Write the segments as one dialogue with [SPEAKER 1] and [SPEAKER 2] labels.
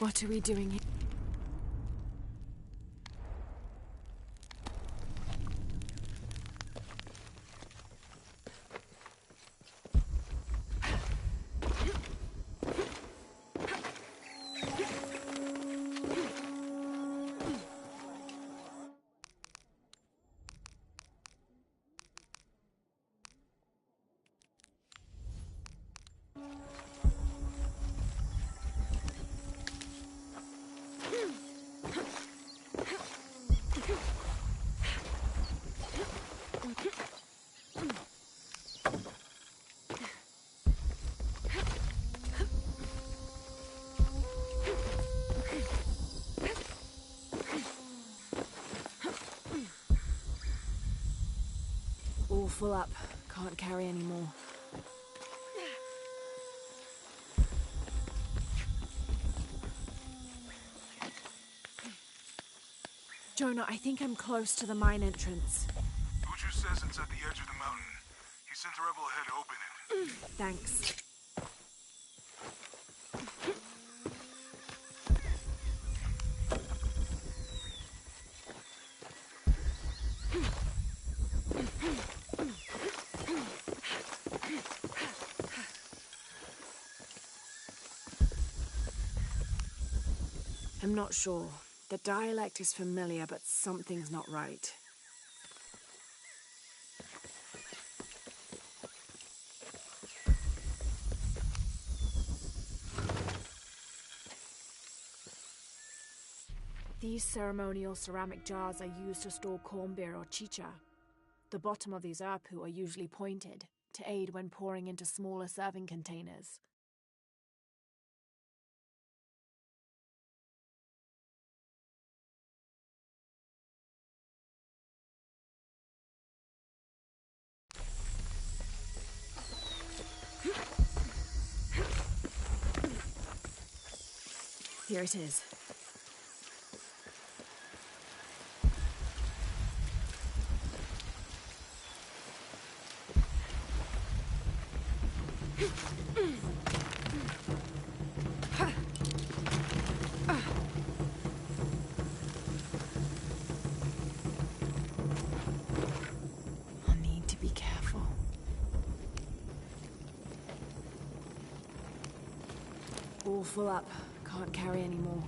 [SPEAKER 1] What are we doing here? All full up. Can't carry any more. Jonah, I think I'm close to the mine entrance.
[SPEAKER 2] Butcher says it's at the edge of the mountain. He sent a rebel ahead to open it.
[SPEAKER 1] Thanks. I'm not sure. The dialect is familiar, but something's not right. These ceremonial ceramic jars are used to store corn beer or chicha. The bottom of these apu are usually pointed, to aid when pouring into smaller serving containers. Here it is. I'll need to be careful. All full up. Can't carry any more.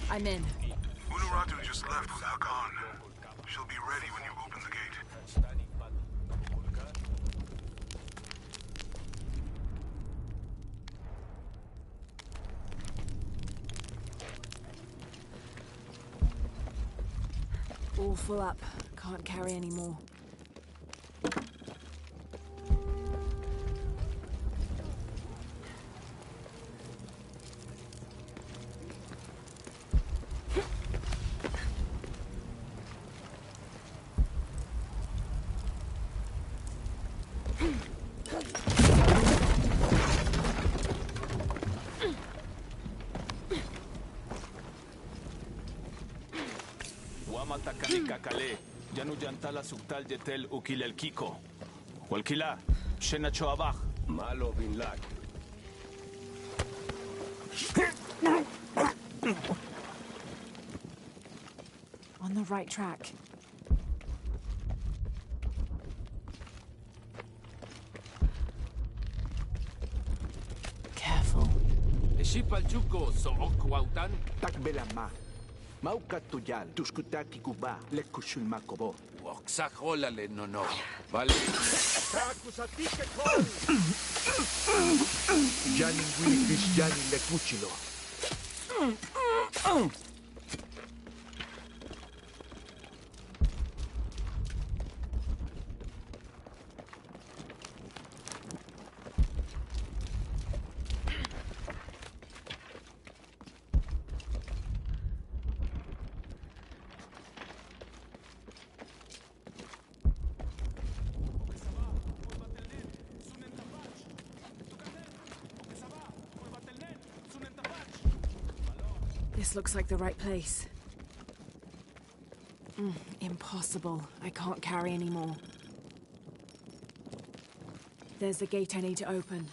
[SPEAKER 1] I'm in.
[SPEAKER 2] Unuratu just left with Hakan. She'll be ready when you open the gate.
[SPEAKER 1] All full up. Can't carry any more.
[SPEAKER 3] Kakale, Janu Jantala Suktal Jetel Ukil el Kiko. Walkila, Shena Choabach. Malo bin Lak.
[SPEAKER 1] On the right track. Careful.
[SPEAKER 4] Shipalchuko so okwautan.
[SPEAKER 5] Takbelama. Maukatuyal, tuskutaki kuba, lekushulmakobo.
[SPEAKER 4] Oxajolale no. Vale.
[SPEAKER 5] Janin Willis Janin lekuchilo.
[SPEAKER 1] This looks like the right place. Impossible. I can't carry any more. There's the gate I need to open.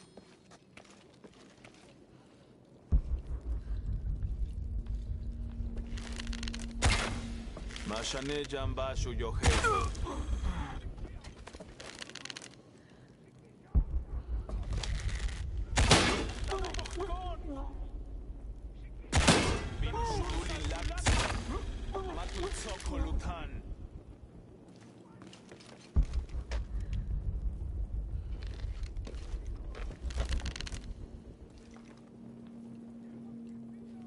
[SPEAKER 3] Mashane jamba shuyohe.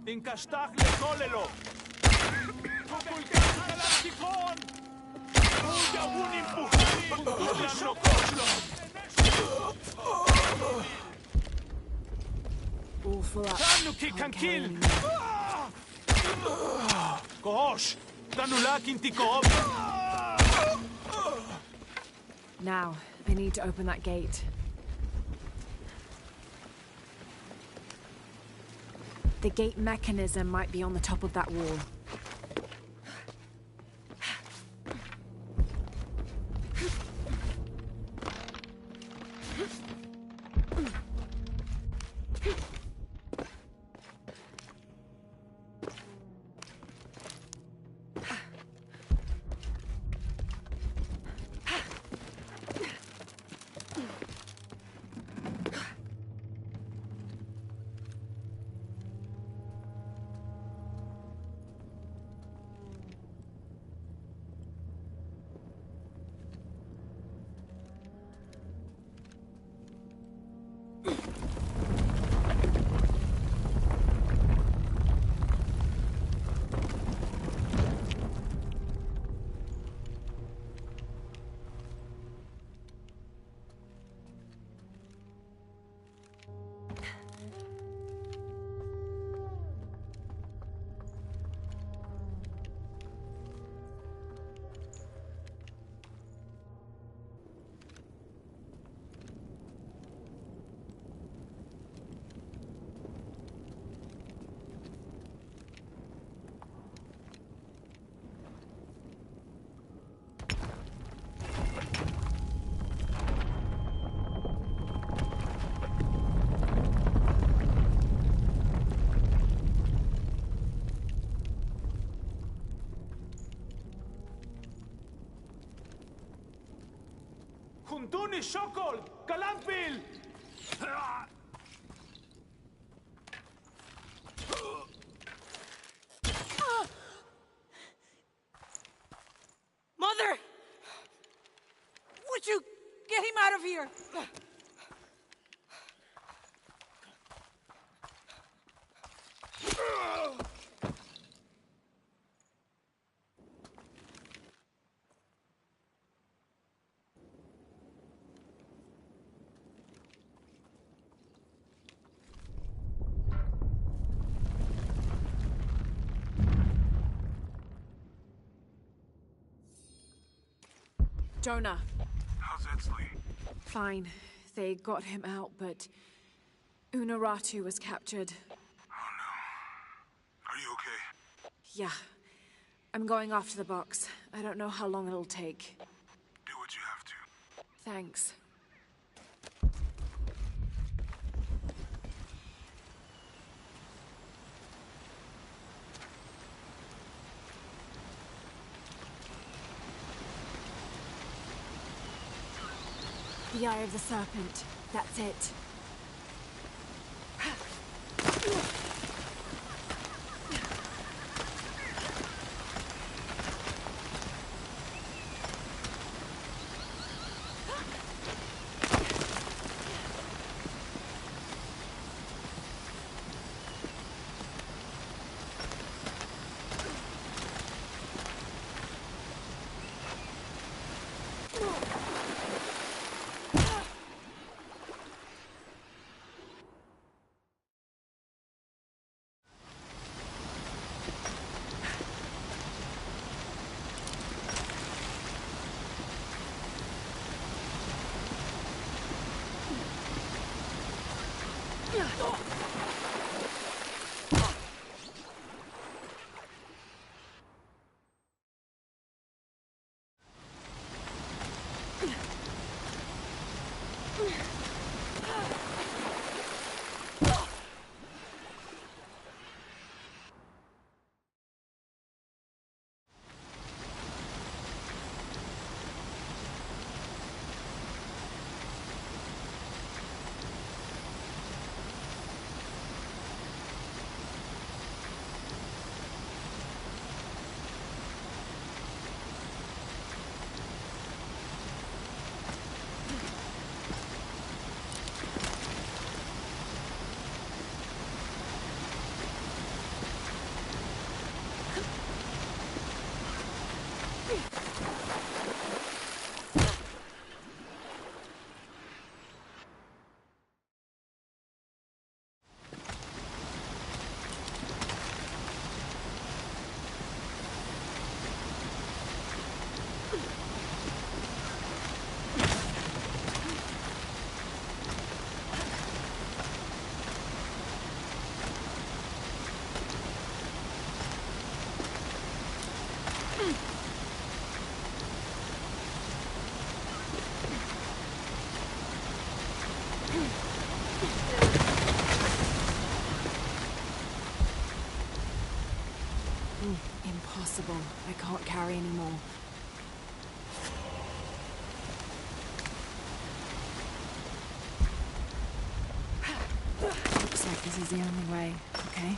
[SPEAKER 3] Inkashtach lekolelo. Kukulkan halakikon. Yawun impuhanin. Ulashokoshlo.
[SPEAKER 1] All full up.
[SPEAKER 3] Tanu
[SPEAKER 1] Can't carry
[SPEAKER 3] kikankil.
[SPEAKER 1] anymore.
[SPEAKER 3] Kohosh. Tanulakin tikob.
[SPEAKER 1] Now, I need to open that gate. The gate mechanism might be on the top of that wall.
[SPEAKER 3] Kuntuni Shokol. Kalampil.
[SPEAKER 6] Mother! Would you get him out of here?
[SPEAKER 1] Jonah.
[SPEAKER 2] How's Edsley?
[SPEAKER 1] Fine. They got him out, but Unuratu was captured.
[SPEAKER 2] Oh no. Are you okay?
[SPEAKER 1] Yeah. I'm going off to the box. I don't know how long it'll take.
[SPEAKER 2] Do what you have to.
[SPEAKER 1] Thanks. The Eye of the Serpent. That's it. Impossible. I can't carry anymore. Looks like this is the only way, okay?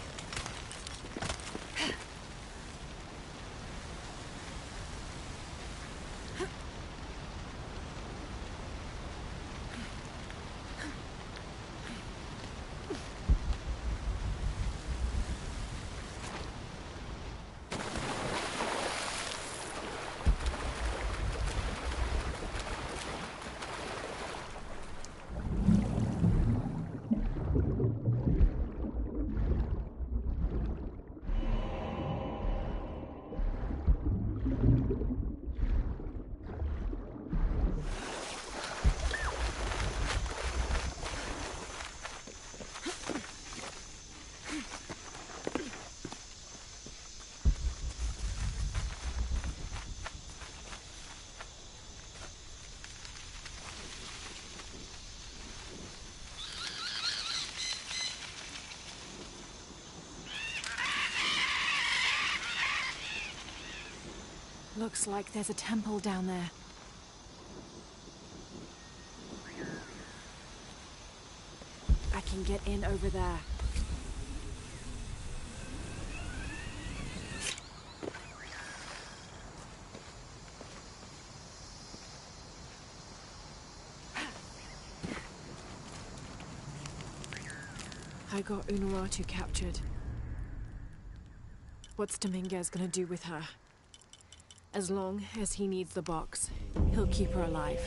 [SPEAKER 1] Looks like there's a temple down there. I can get in over there. I got Unuratu captured. What's Dominguez gonna do with her? As long as he needs the box, he'll keep her alive.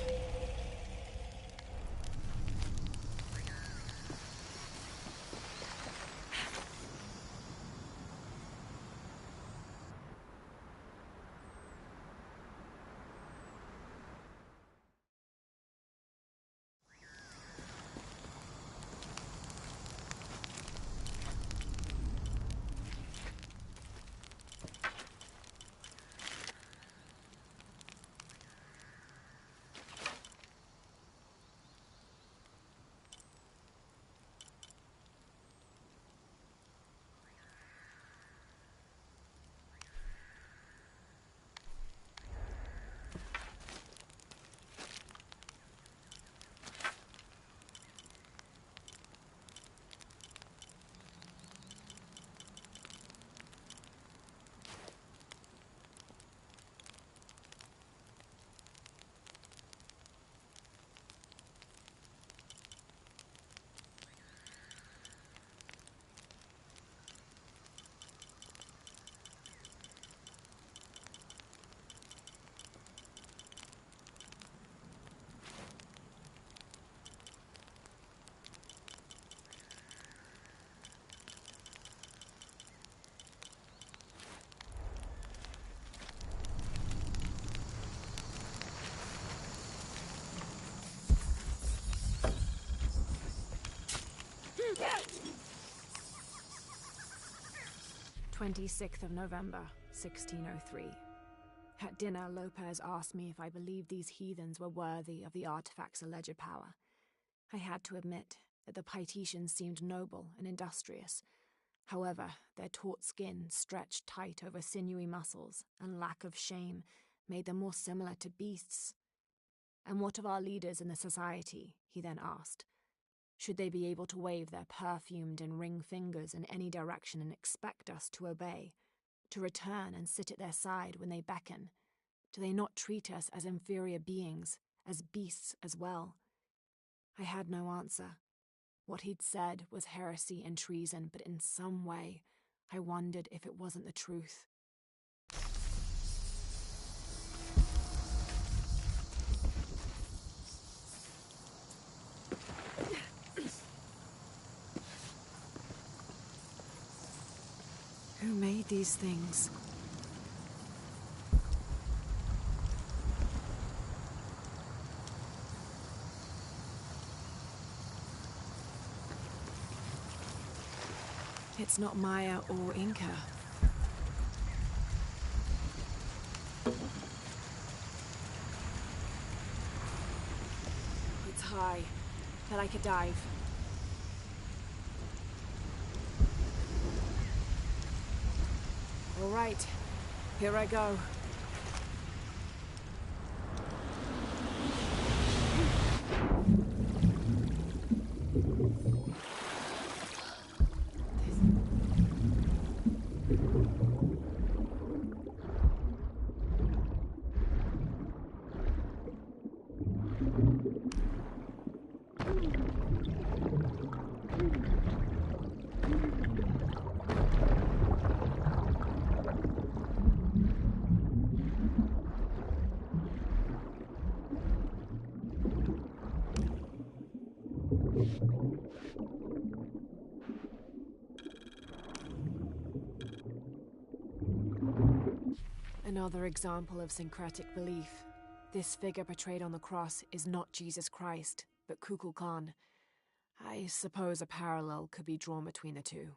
[SPEAKER 1] 26th of November, 1603. At dinner, Lopez asked me if I believed these heathens were worthy of the artifact's alleged power. I had to admit that the Paititians seemed noble and industrious. However, their taut skin, stretched tight over sinewy muscles, and lack of shame made them more similar to beasts. And what of our leaders in the society, he then asked. Should they be able to wave their perfumed and ring fingers in any direction and expect us to obey, to return and sit at their side when they beckon? Do they not treat us as inferior beings, as beasts as well? I had no answer. What he'd said was heresy and treason, but in some way, I wondered if it wasn't the truth. Who made these things? It's not Maya or Inca. It's high, but I could dive. All right, here I go. Another example of syncretic belief. This figure portrayed on the cross is not Jesus Christ, but Kukulkan. I suppose a parallel could be drawn between the two.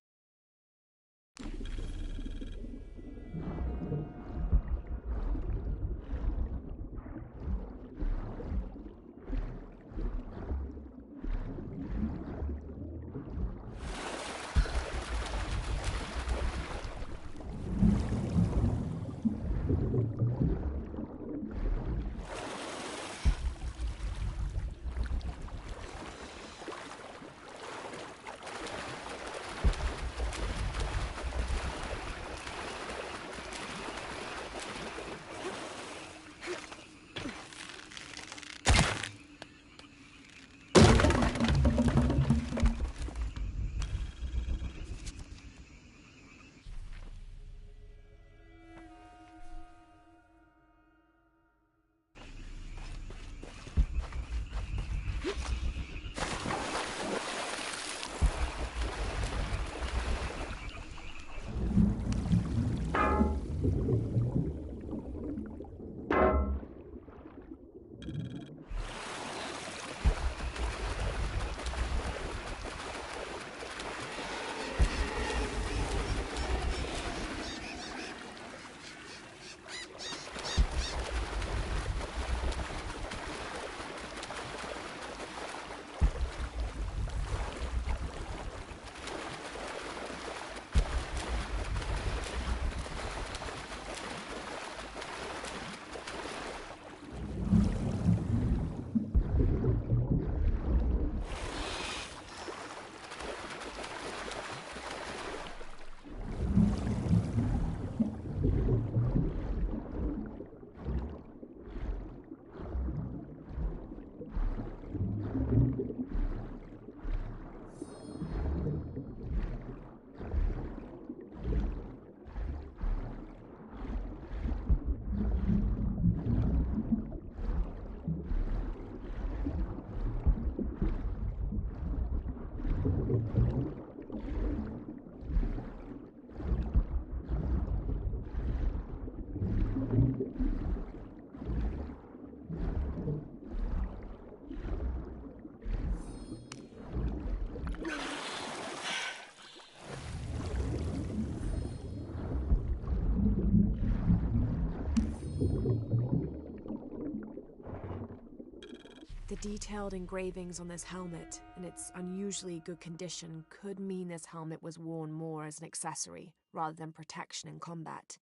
[SPEAKER 1] The detailed engravings on this helmet and its unusually good condition could mean this helmet was worn more as an accessory rather than protection in combat.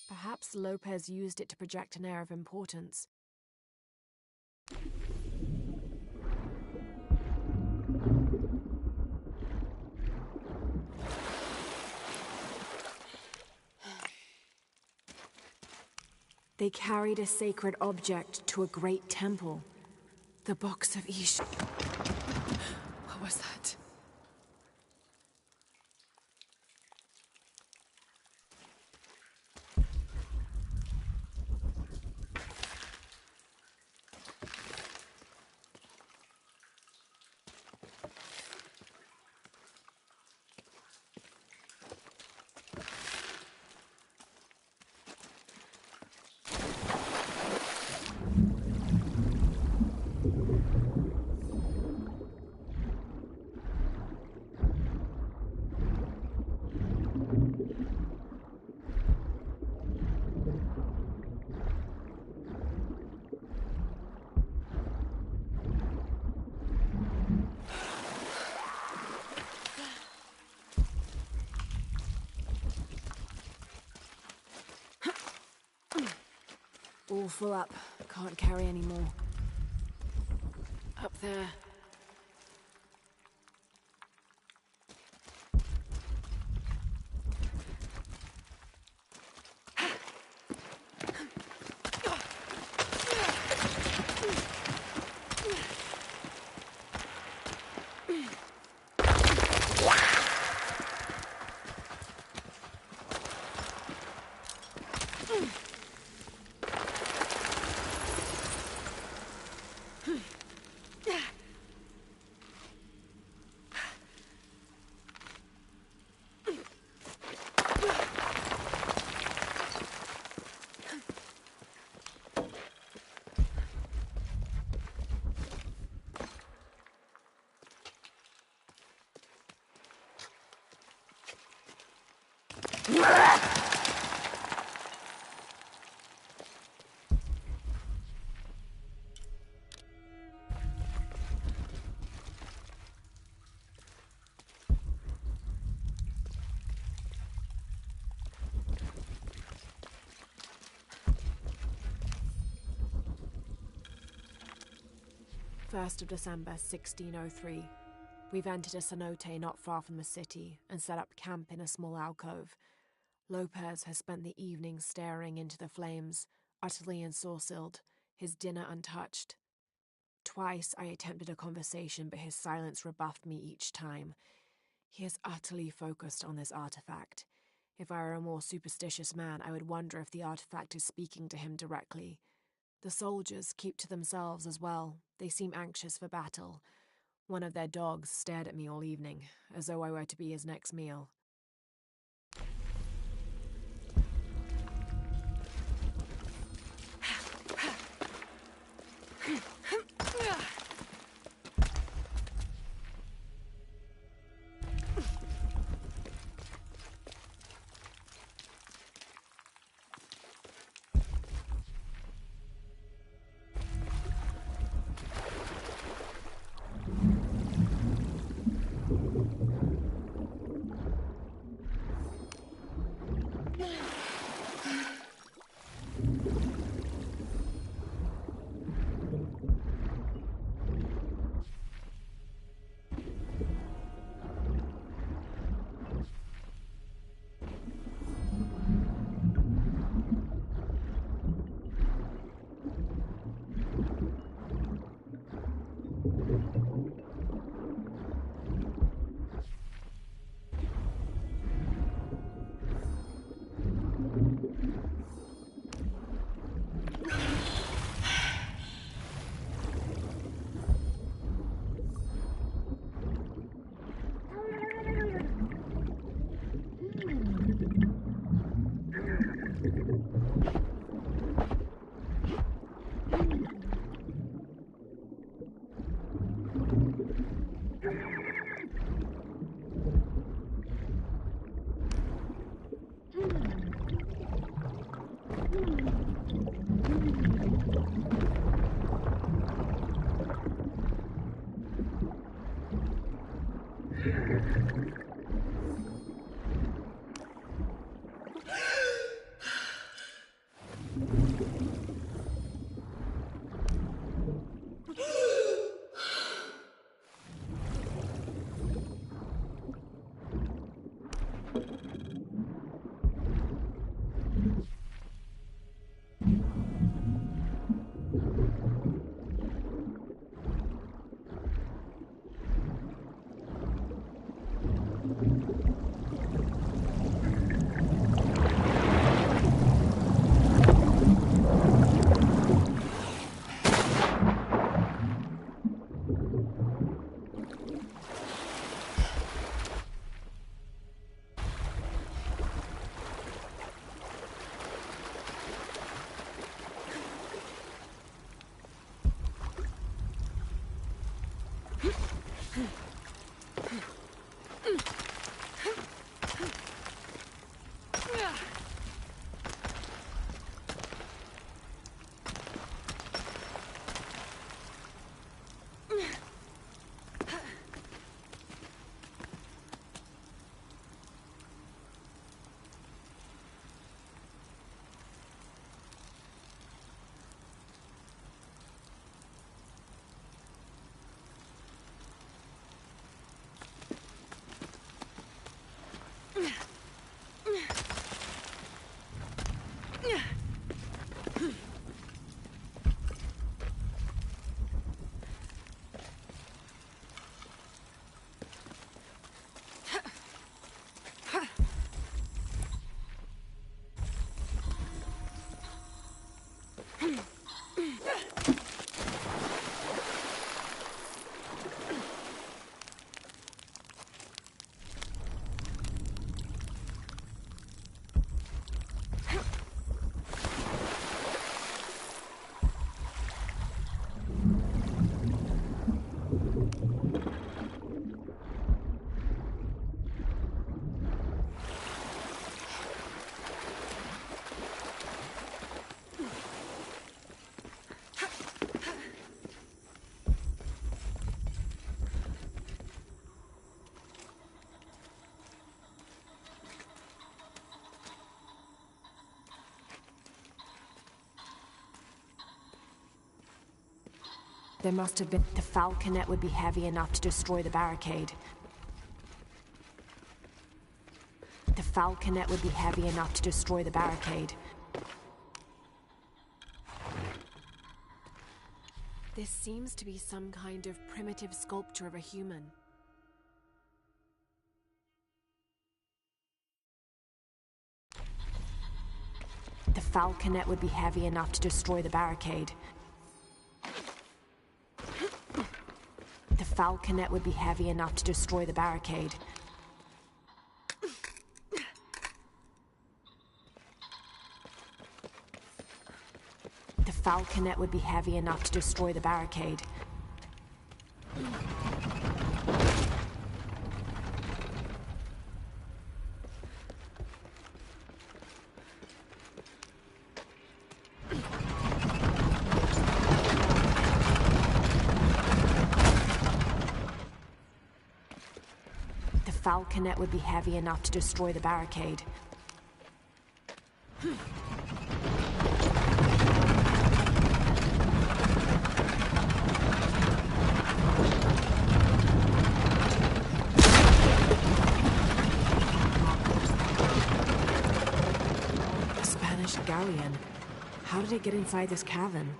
[SPEAKER 1] Perhaps Lopez used it to project an air of importance. They carried a sacred object to a great temple. The Box of Ish. What was that? All full up. Can't carry any more. Up there. First of December, 1603. We've entered a cenote not far from the city and set up camp in a small alcove. Lopez has spent the evening staring into the flames, utterly ensorcelled, his dinner untouched. Twice I attempted a conversation, but his silence rebuffed me each time. He is utterly focused on this artifact. If I were a more superstitious man, I would wonder if the artifact is speaking to him directly. The soldiers keep to themselves as well. They seem anxious for battle. One of their dogs stared at me all evening, as though I were to be his next meal. There must have been... The falconet would be heavy enough to destroy the barricade. The falconet would be heavy enough to destroy the barricade. This seems to be some kind of primitive sculpture of a human. The falconet would be heavy enough to destroy the barricade. The falconet would be heavy enough to destroy the barricade. The falconet would be heavy enough to destroy the barricade. The falconet would be heavy enough to destroy the barricade. Spanish galleon. How did it get inside this cavern?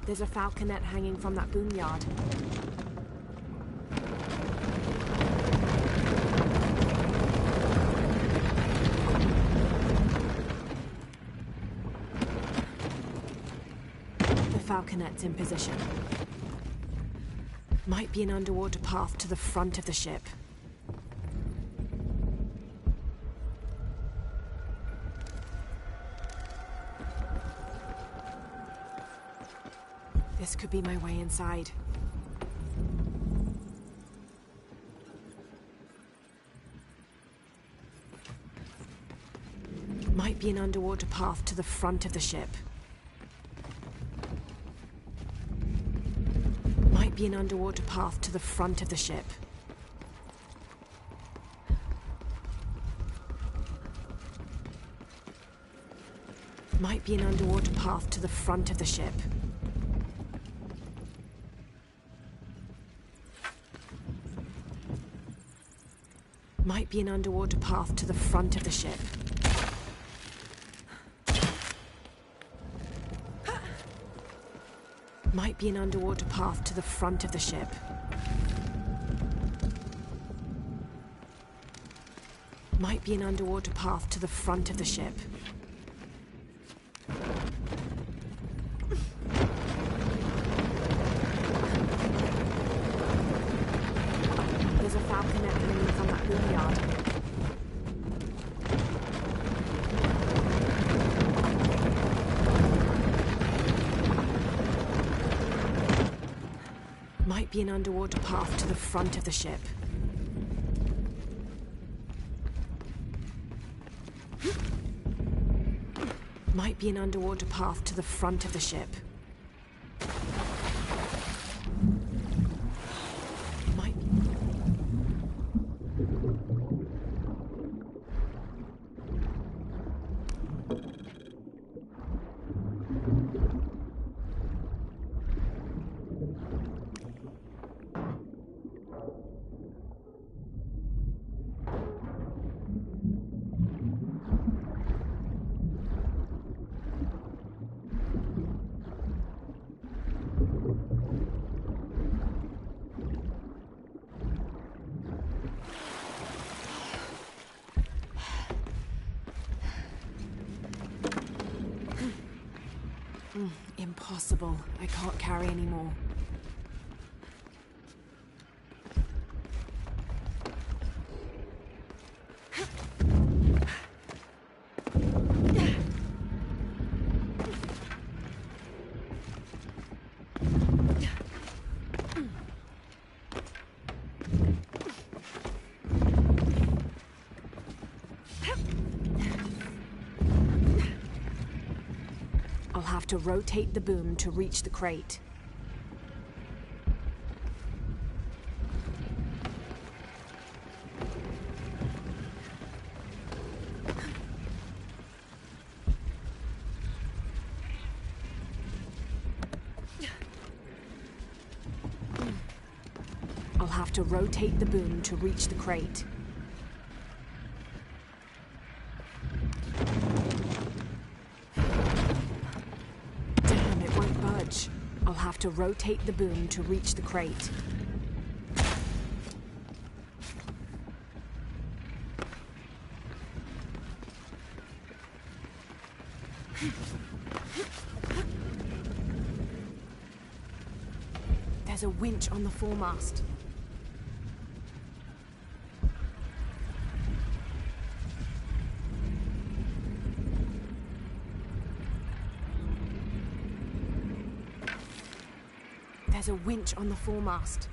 [SPEAKER 1] There's a falconet hanging from that boom yard. The falconet's in position. Might be an underwater path to the front of the ship. This could be my way inside. Might be an underwater path to the front of the ship. Might be an underwater path to the front of the ship. Might be an underwater path to the front of the ship. Might be an underwater path to the front of the ship. Might be an underwater path to the front of the ship. Might be an underwater path to the front of the ship. There's a falconet hanging from that boom yard. Might be an underwater path to the front of the ship. Might be an underwater path to the front of the ship. Might be. Impossible. I can't carry any more. I'll have to rotate the boom to reach the crate. I'll have to rotate the boom to reach the crate. Damn, it won't budge. I'll have to rotate the boom to reach the crate. There's a winch on the foremast. There's a winch on the foremast.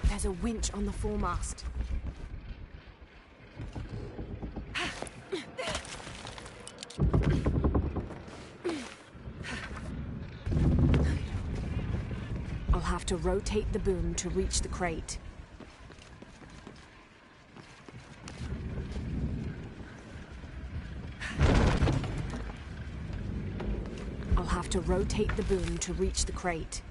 [SPEAKER 1] There's a winch on the foremast. I'll have to rotate the boom to reach the crate. I'll have to rotate the boom to reach the crate.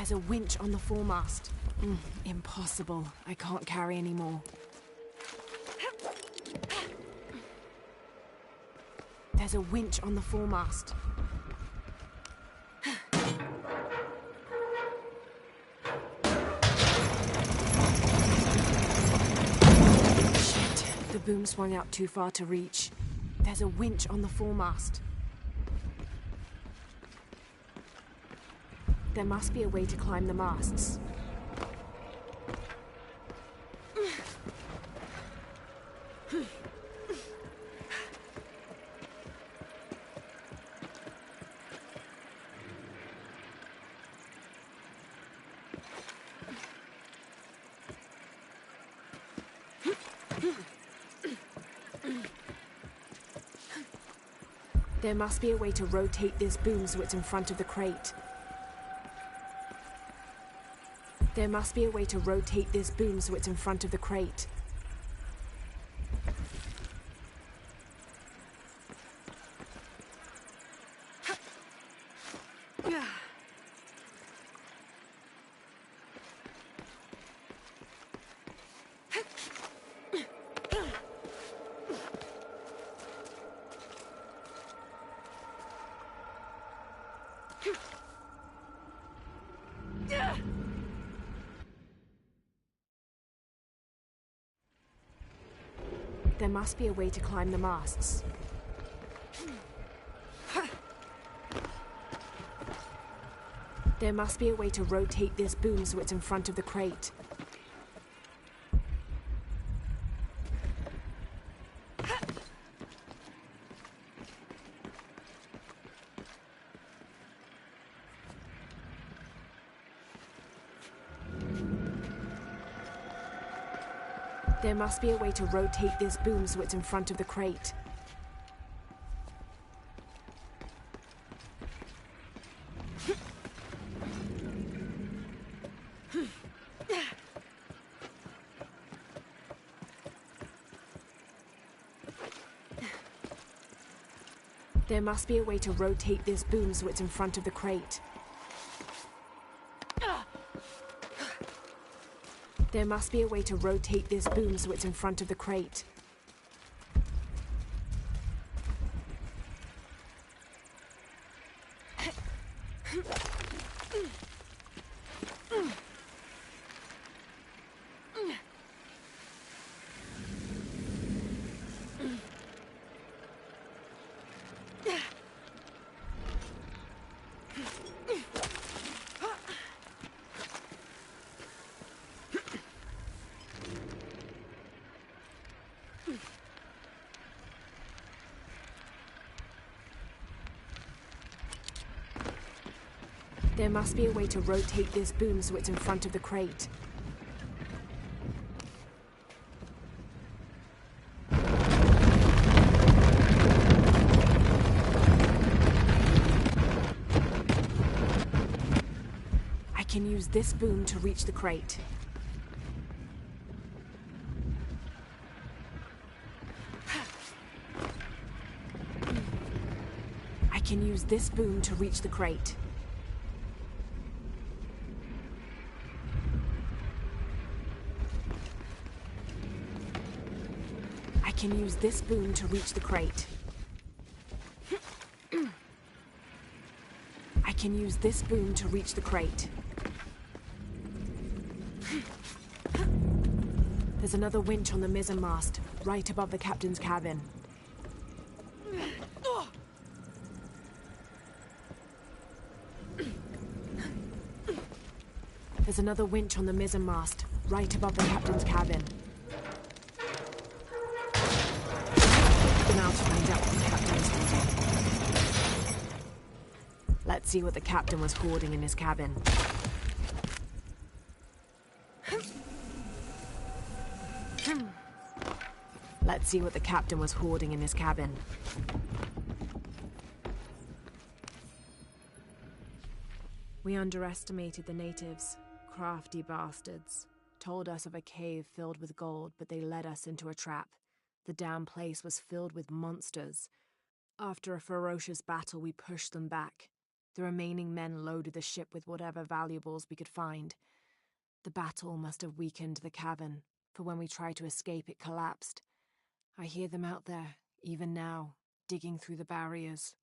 [SPEAKER 1] There's a winch on the foremast. Impossible. I can't carry any more. There's a winch on the foremast. Shit. The boom swung out too far to reach. There's a winch on the foremast. There must be a way to climb the masts. There must be a way to rotate this boom so it's in front of the crate. There must be a way to rotate this boom so it's in front of the crate. There must be a way to climb the masts. There must be a way to rotate this boom so it's in front of the crate. There must be a way to rotate this boom so it's in front of the crate. There must be a way to rotate this boom so it's in front of the crate. There must be a way to rotate this boom so it's in front of the crate. There must be a way to rotate this boom so it's in front of the crate. I can use this boom to reach the crate. I can use this boom to reach the crate. I can use this boom to reach the crate. I can use this boom to reach the crate. There's another winch on the mizzenmast, right above the captain's cabin. There's another winch on the mizzenmast, right above the captain's cabin. Now to find out what the captain was hoarding. Let's see what the captain was hoarding in his cabin. Let's see what the captain was hoarding in his cabin. We underestimated the natives. Crafty bastards. Told us of a cave filled with gold, but they led us into a trap. The damn place was filled with monsters. After a ferocious battle, we pushed them back. The remaining men loaded the ship with whatever valuables we could find. The battle must have weakened the cavern, for when we tried to escape it collapsed. I hear them out there, even now, digging through the barriers.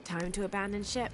[SPEAKER 1] Time to abandon ship.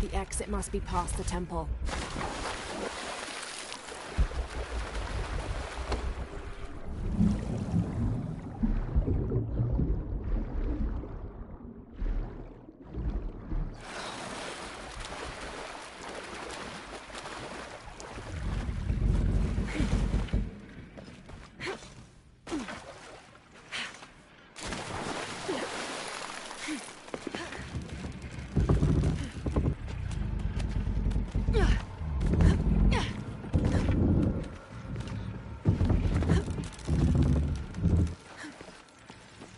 [SPEAKER 1] The exit must be past the temple.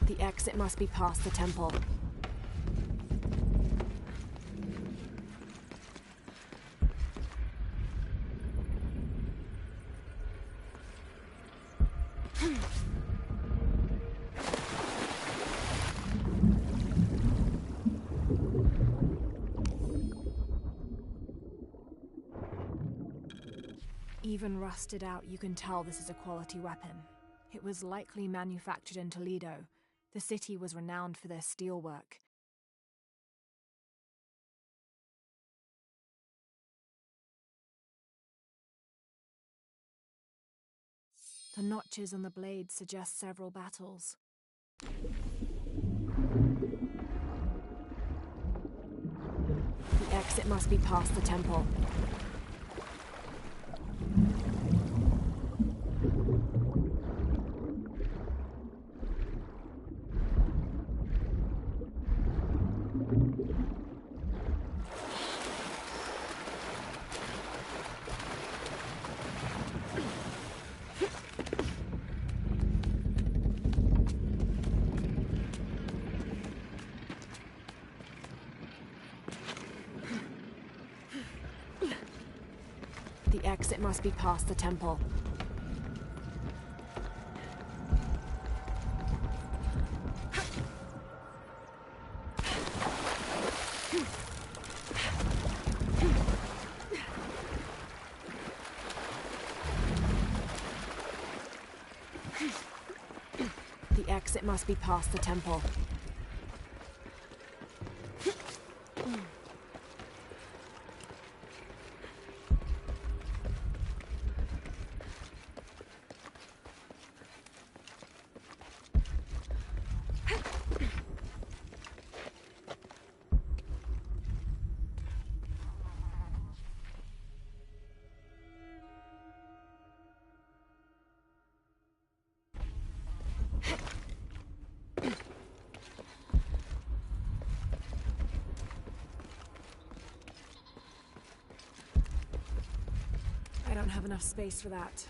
[SPEAKER 1] The exit must be past the temple. Even rusted out, you can tell this is a quality weapon. It was likely manufactured in Toledo. The city was renowned for their steelwork. The notches on the blade suggest several battles. The exit must be past the temple. The exit must be past the temple. The exit must be past the temple. I don't have enough space for that.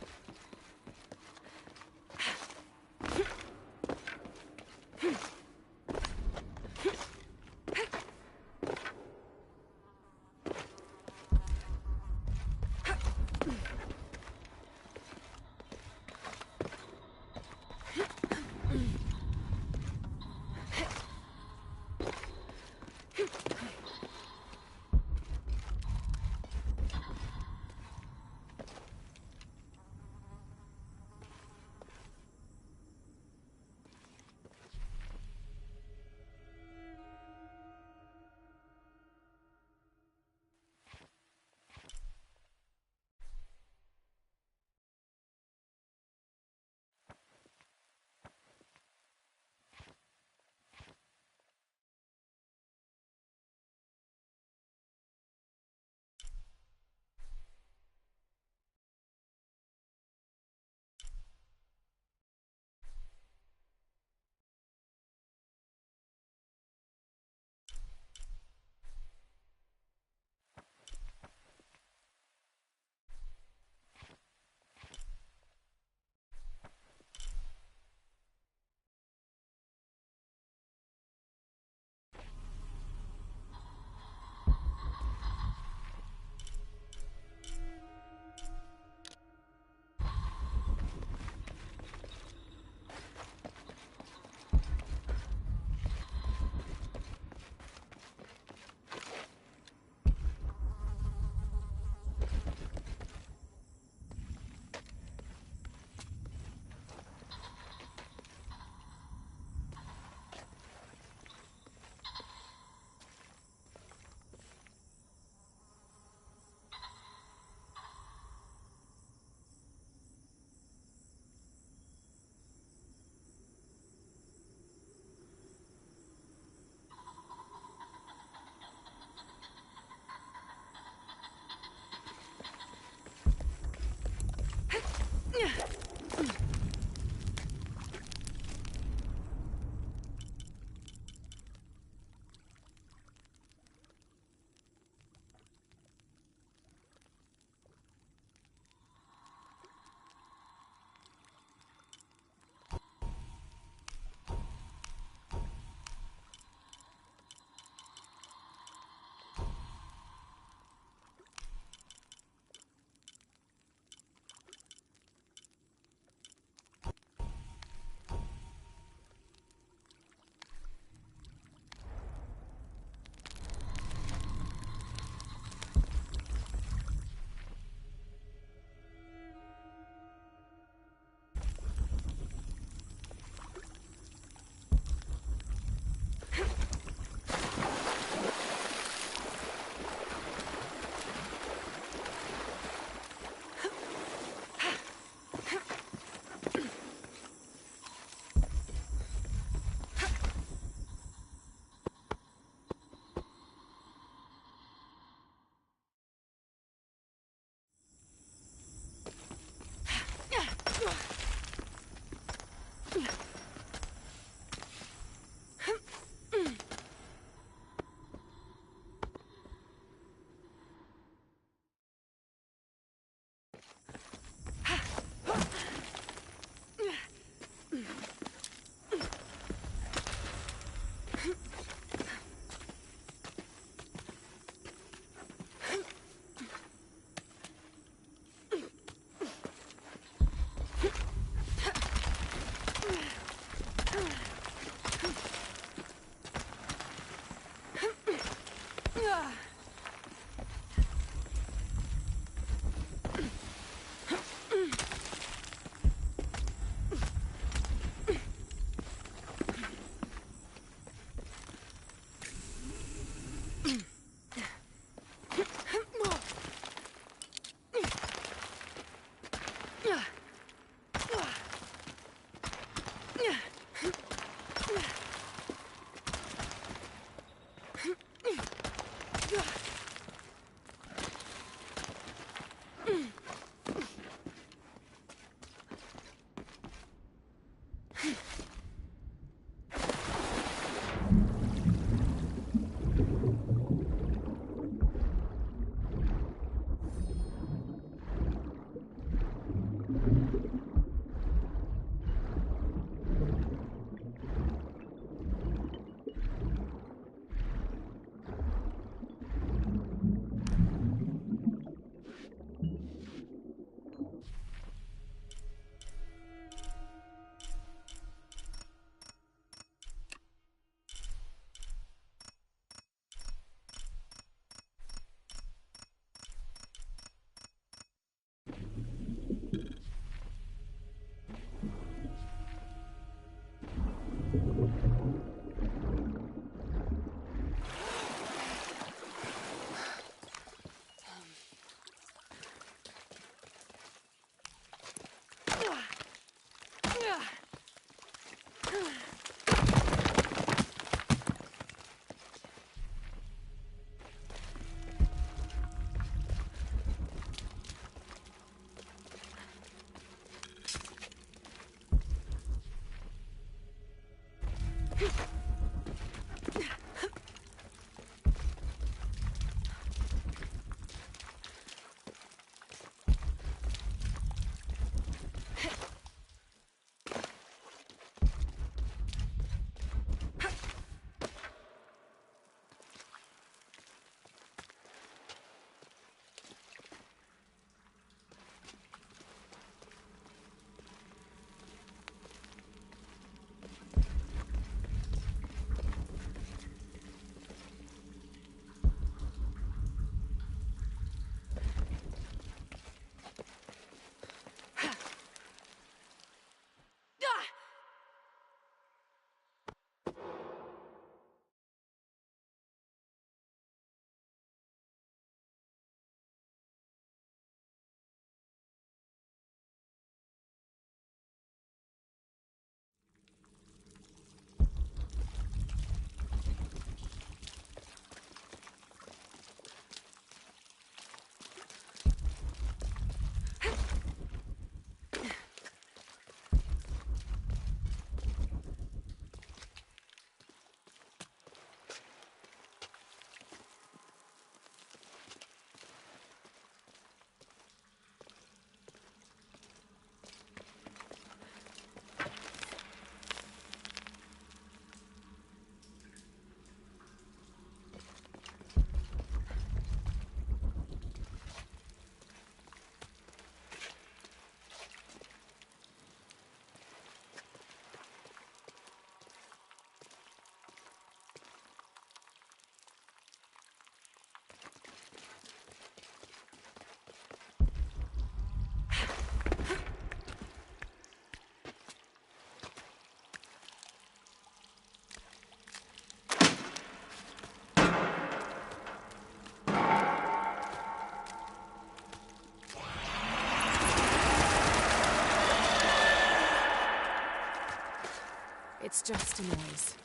[SPEAKER 1] It's just a noise.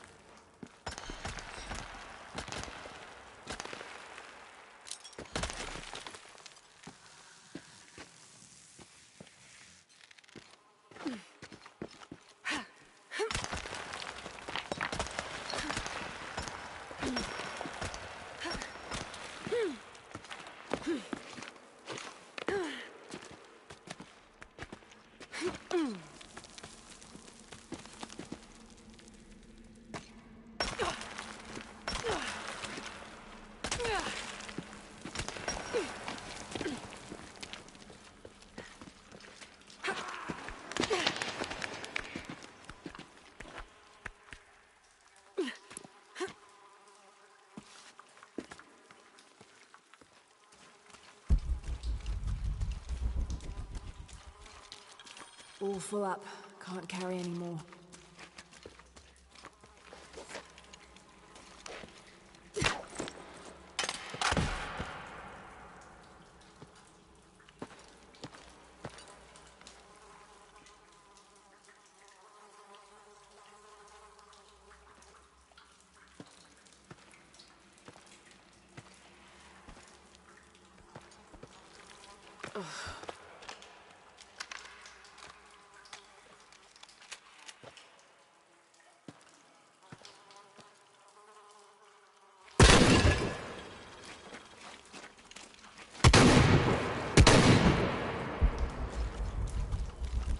[SPEAKER 1] All full up. Can't carry any more.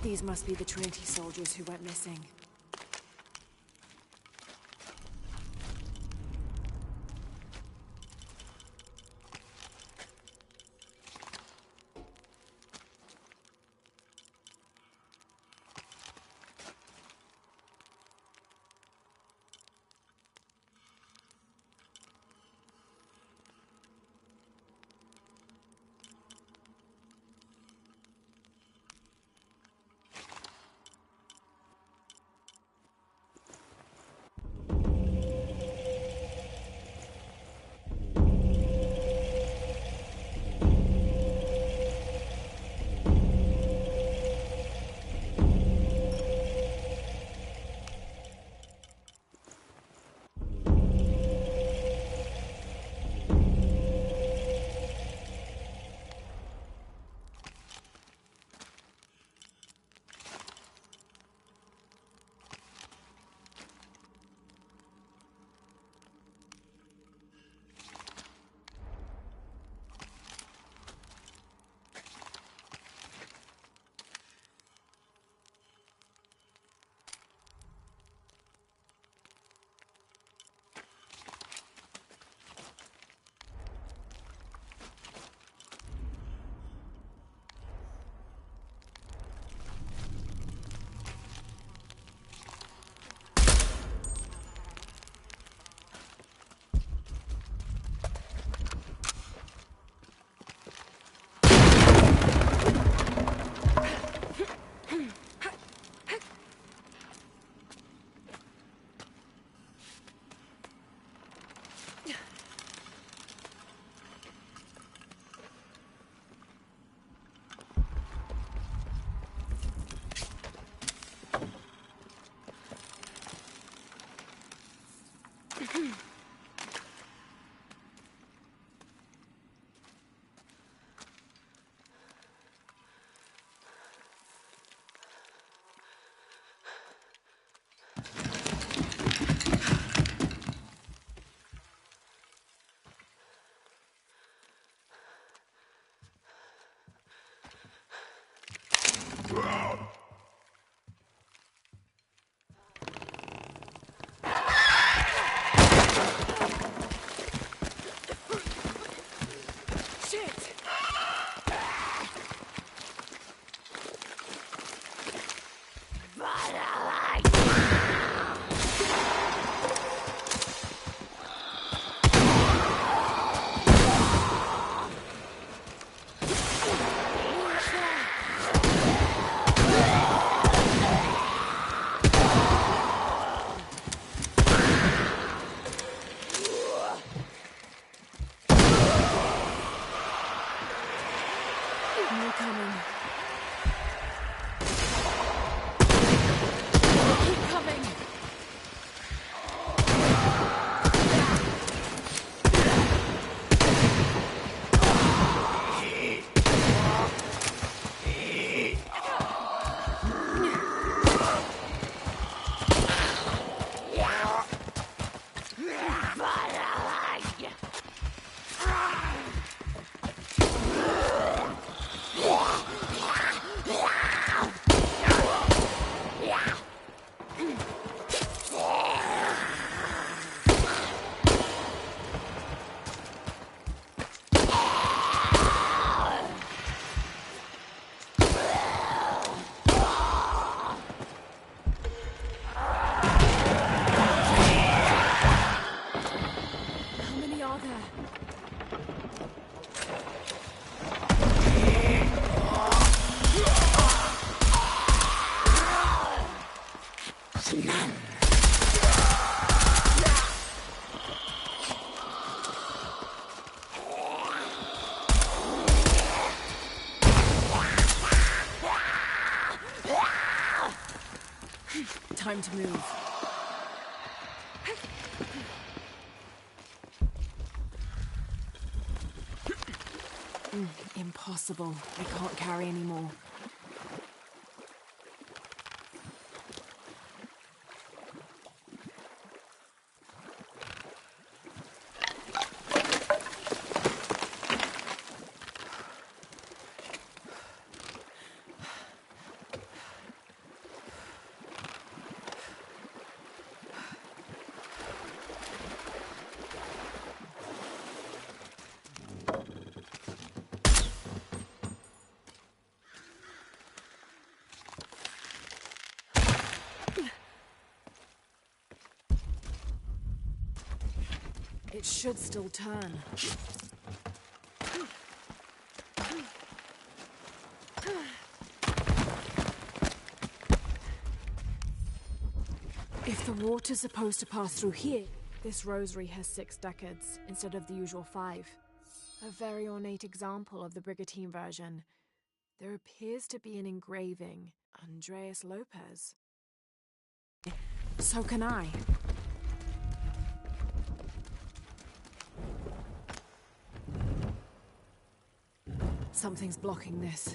[SPEAKER 1] These must be the Trinity soldiers who went missing. Time to move. Impossible. I can't carry anymore. It should still turn. If the water's supposed to pass through here, this rosary has 6 decades instead of the usual 5. A very ornate example of the Brigantine version. There appears to be an engraving. Andreas Lopez. So can I. Something's blocking this.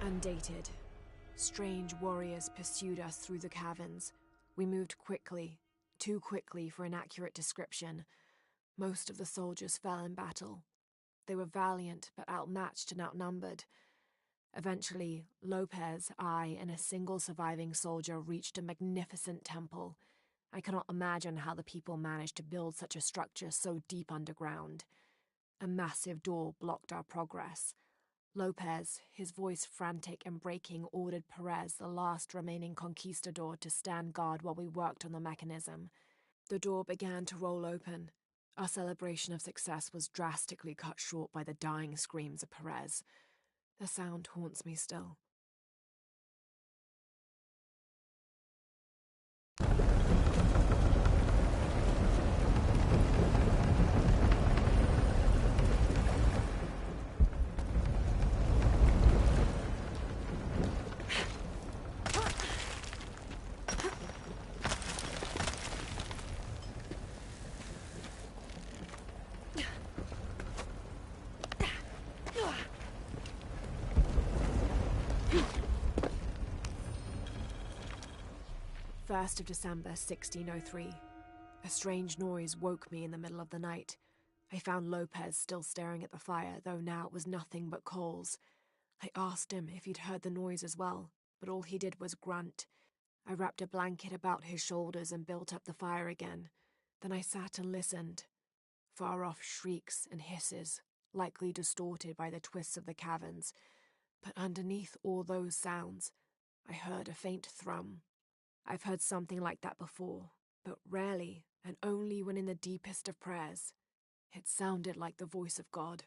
[SPEAKER 1] Undated. Strange warriors pursued us through the caverns. We moved quickly, too quickly for an accurate description. Most of the soldiers fell in battle. They were valiant, but outmatched and outnumbered. Eventually, Lopez, I, and a single surviving soldier reached a magnificent temple. I cannot imagine how the people managed to build such a structure so deep underground. A massive door blocked our progress. Lopez, his voice frantic and breaking, ordered Perez, the last remaining conquistador, to stand guard while we worked on the mechanism. The door began to roll open. Our celebration of success was drastically cut short by the dying screams of Perez. The sound haunts me still. First of December, 1603. A strange noise woke me in the middle of the night. I found Lopez still staring at the fire, though now it was nothing but coals. I asked him if he'd heard the noise as well, but all he did was grunt. I wrapped a blanket about his shoulders and built up the fire again. Then I sat and listened. Far-off shrieks and hisses, likely distorted by the twists of the caverns. But underneath all those sounds, I heard a faint thrum. I've heard something like that before, but rarely, and only when in the deepest of prayers. It sounded like the voice of God.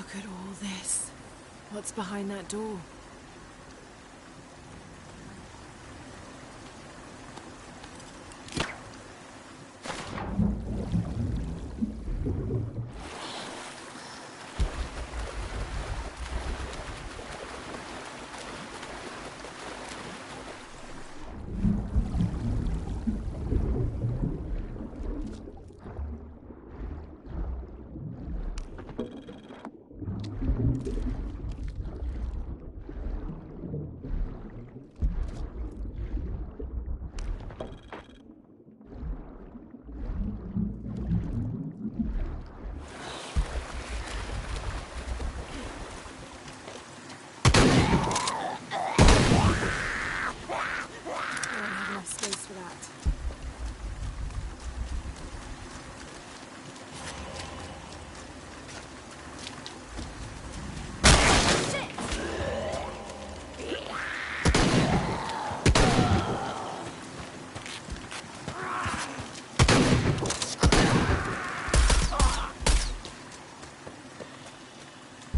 [SPEAKER 1] Look at all this. What's behind that door?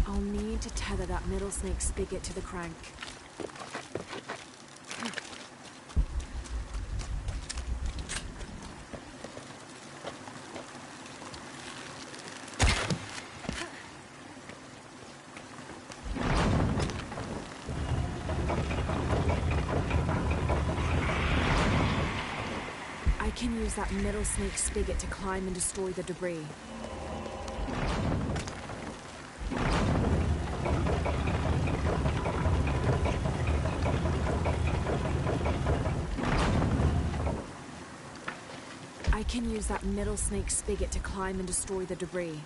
[SPEAKER 1] I'll need to tether that middle snake spigot to the crank. I can use that middle snake spigot to climb and destroy the debris. I can use that middle snake spigot to climb and destroy the debris.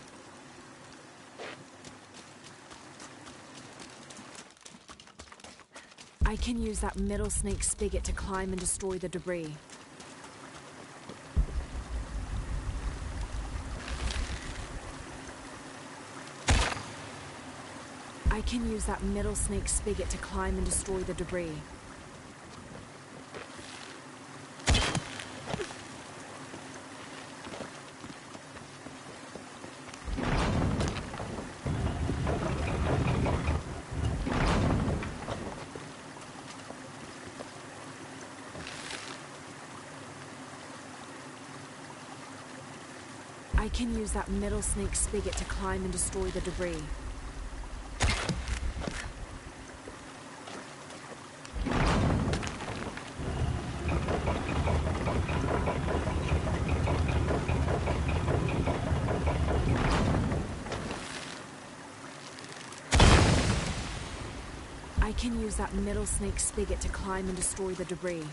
[SPEAKER 1] I can use that middle snake spigot to climb and destroy the debris. I can use that middle snake spigot to climb and destroy the debris. I can use that middle snake spigot to climb and destroy the debris. I can use that middle snake spigot to climb and destroy the debris.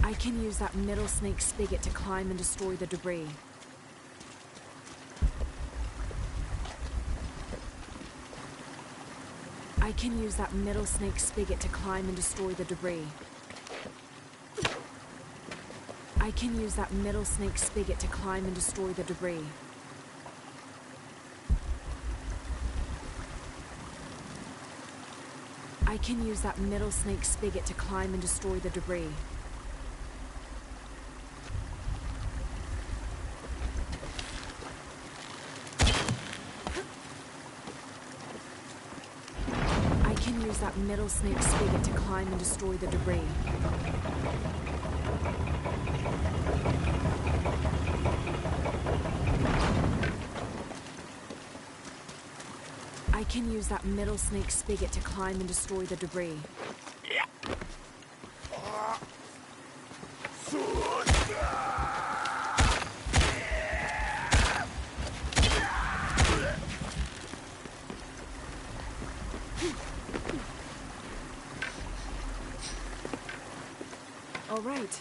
[SPEAKER 1] I can use that middle snake spigot to climb and destroy the debris. I can use that middle snake spigot to climb and destroy the debris. I can use that middle snake spigot to climb and destroy the debris. I can use that middle snake spigot to climb and destroy the debris. I can use that middle snake spigot to climb and destroy the debris. I can use that middle snake spigot to climb and destroy the debris. All right.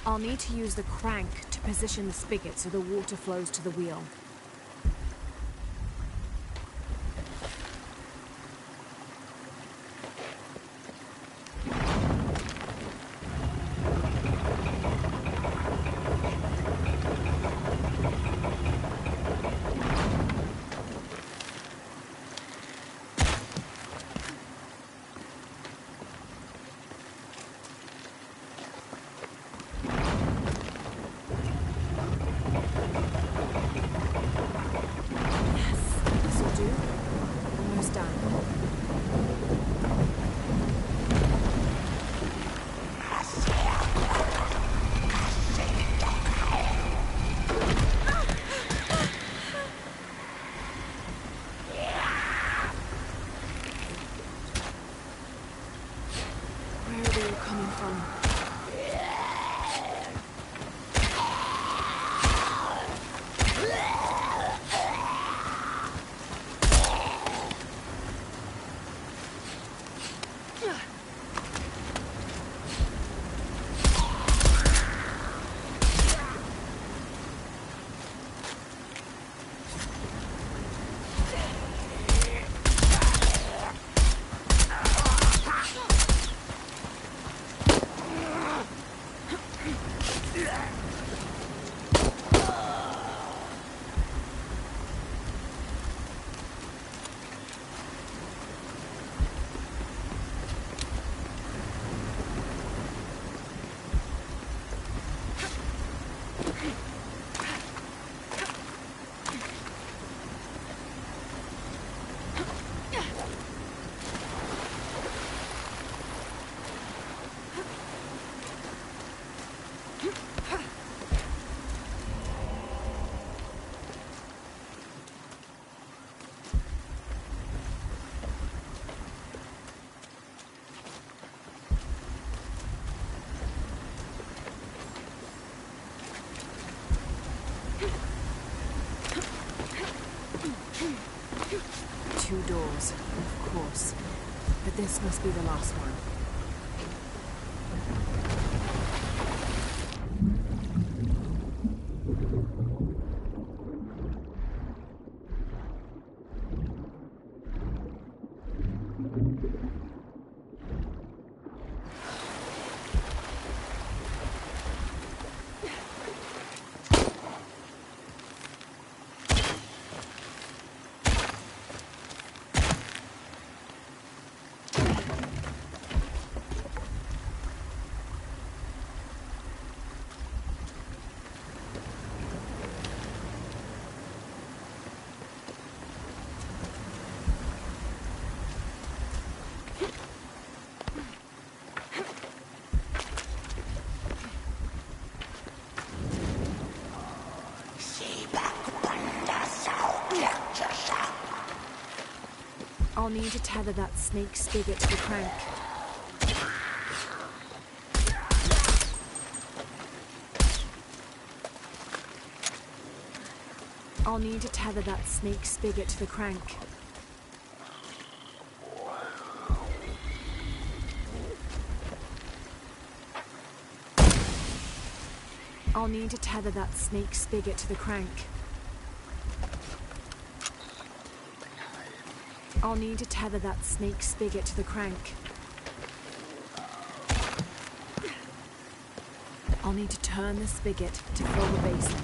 [SPEAKER 1] I'll need to use the crank to position the spigot so the water flows to the wheel. where they were coming from. Two doors, of course. But this must be the last one. I'll need to tether that snake spigot to the crank. I'll need to tether that snake spigot to the crank. I'll need to tether that snake spigot to the crank. I'll need to tether that snake spigot to the crank. I'll need to turn the spigot to fill the basin.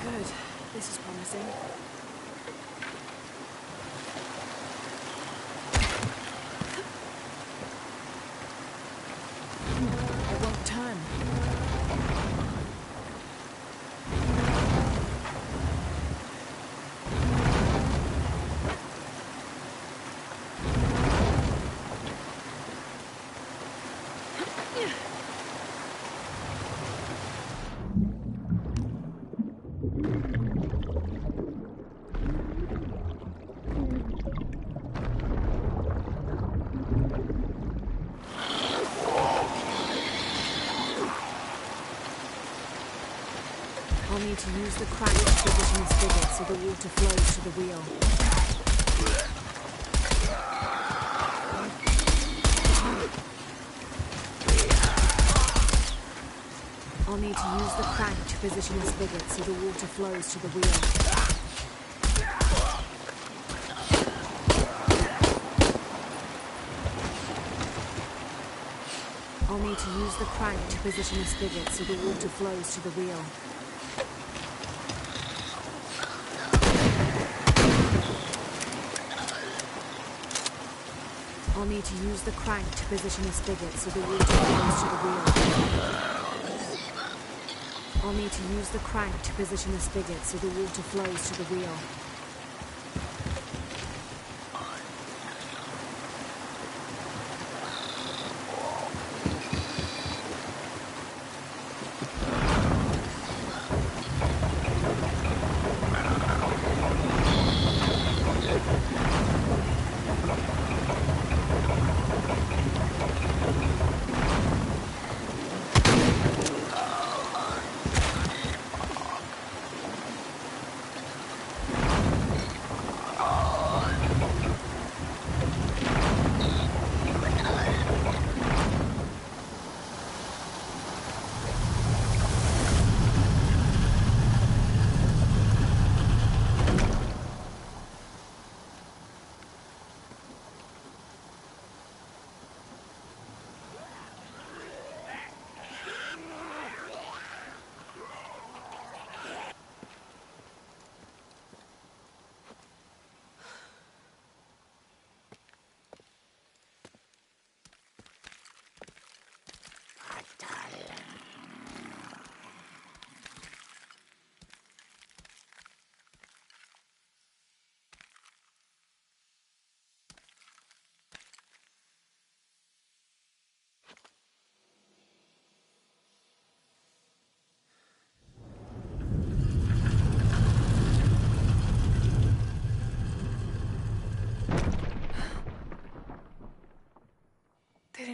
[SPEAKER 1] Good. This is promising. It won't turn. I'll need to use the crank to position the spigot so the water flows to the wheel. I'll need to use the crank to position the spigot so the water flows to the wheel. I'll need to use the crank to position the spigot so the water flows to the wheel. I'll need to use the crank to position the spigot so the water flows to the wheel. I'll need to use the crank to position the spigot so the water flows to the wheel.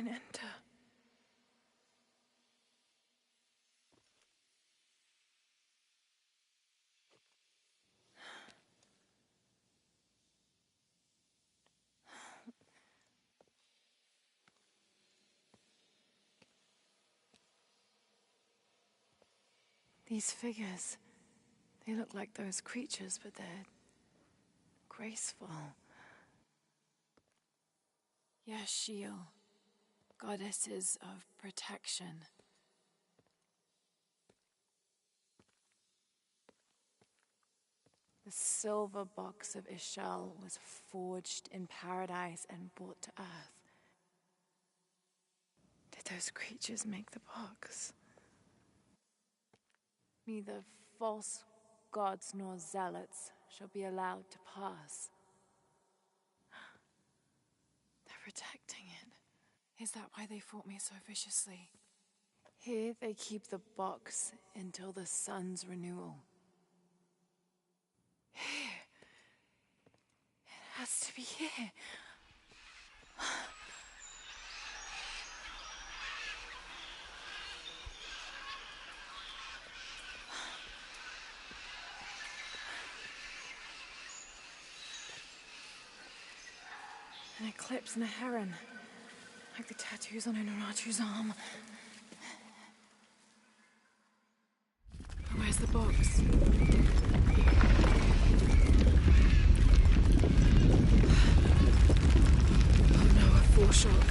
[SPEAKER 1] can enter. These figures, they look like those creatures, but they're graceful. Yashil, goddesses of protection. The silver box of Ishal was forged in paradise and brought to Earth. Did those creatures make the box? Neither false gods nor zealots shall be allowed to pass. They're protecting it. Is that why they fought me so viciously? Here they keep the box until the sun's renewal. Here. It has to be here. An eclipse and a heron, like the tattoos on Unuratu's arm. Where's the box? Oh no, a foreshock.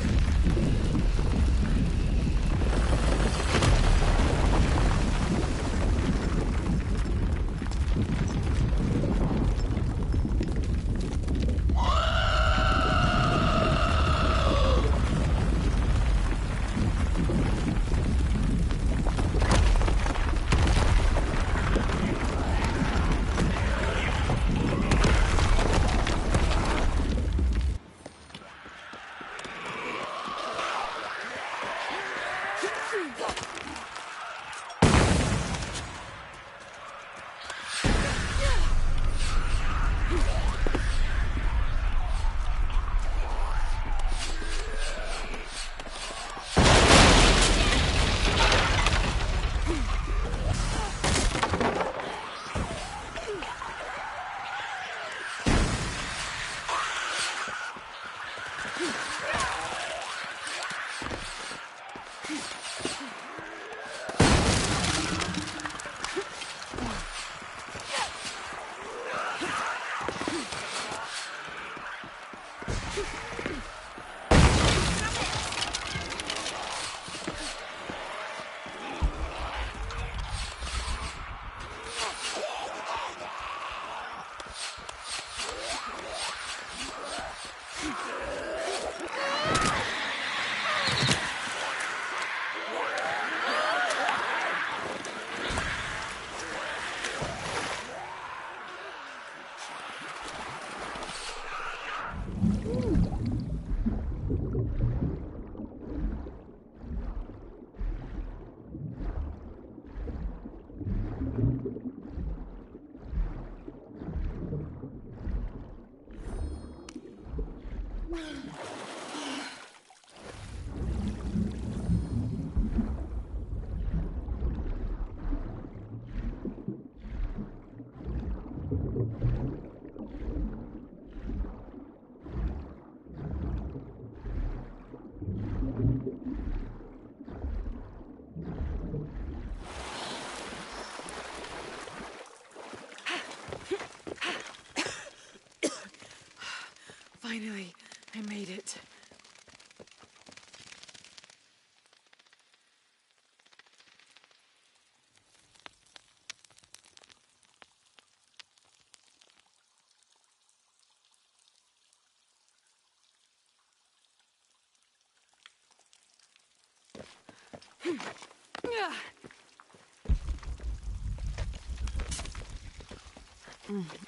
[SPEAKER 1] Finally, I made it.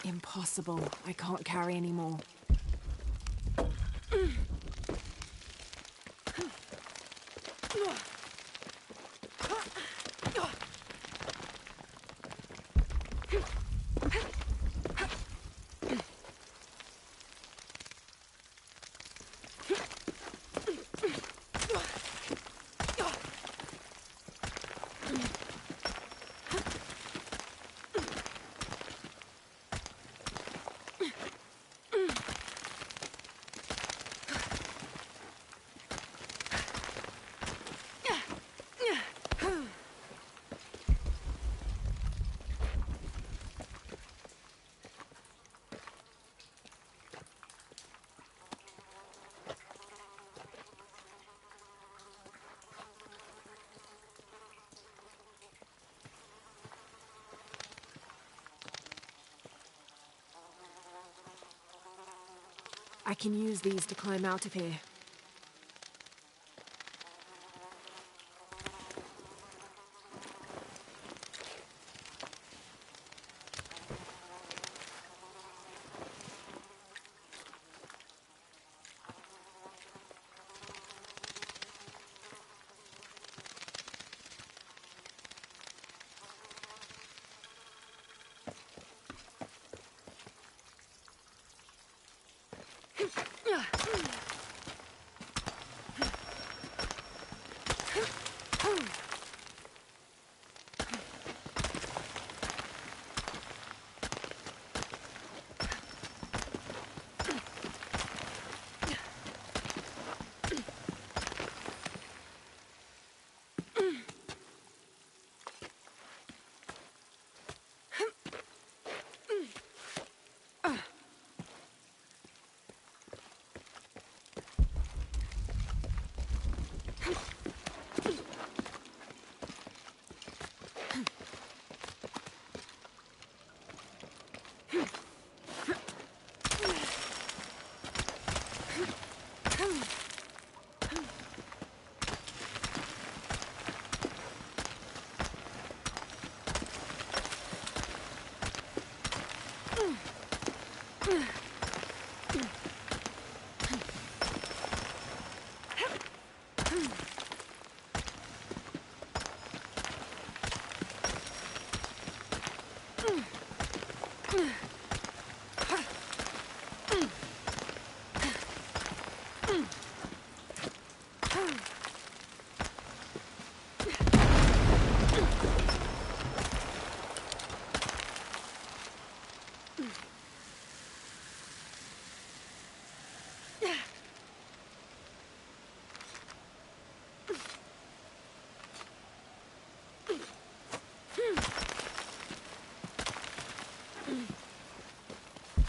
[SPEAKER 1] Impossible. I can't carry anymore. I can use these to climb out of here.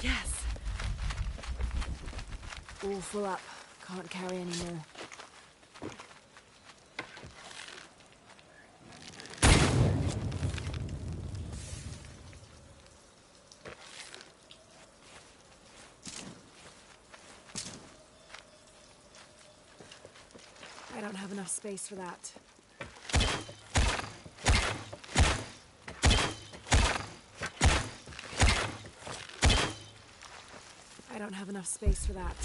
[SPEAKER 1] Yes. All full up. Can't carry any more. I don't have enough space for that. I don't have enough space for that.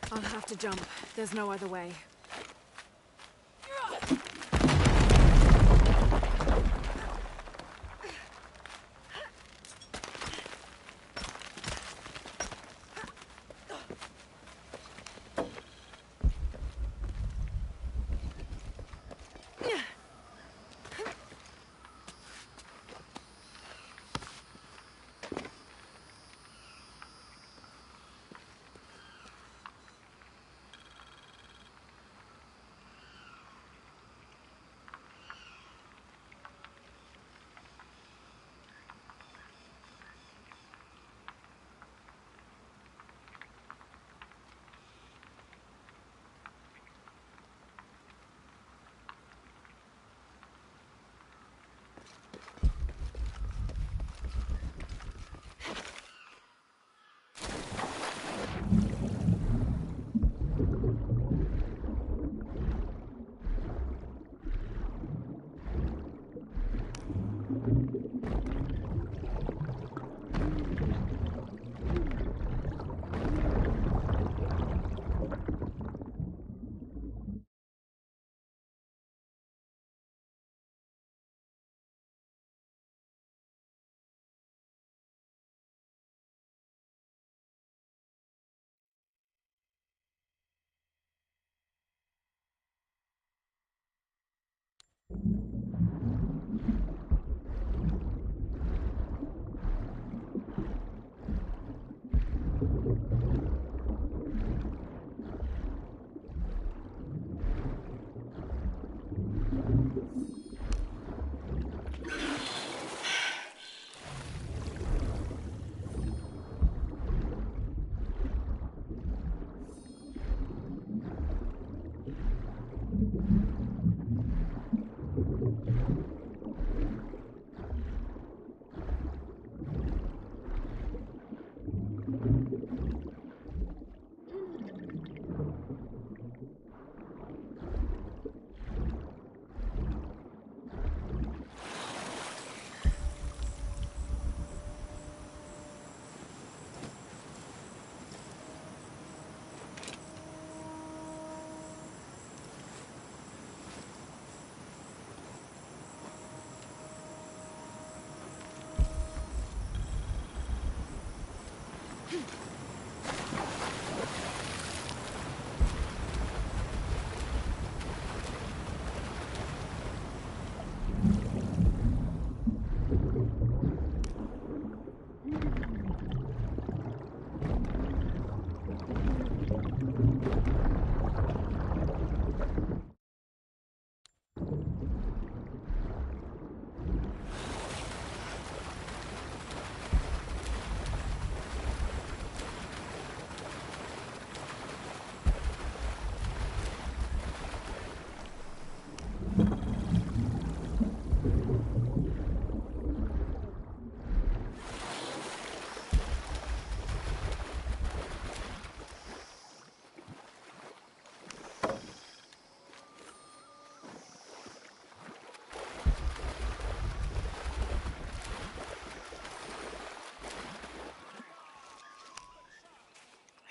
[SPEAKER 1] I'll have to jump. There's no other way.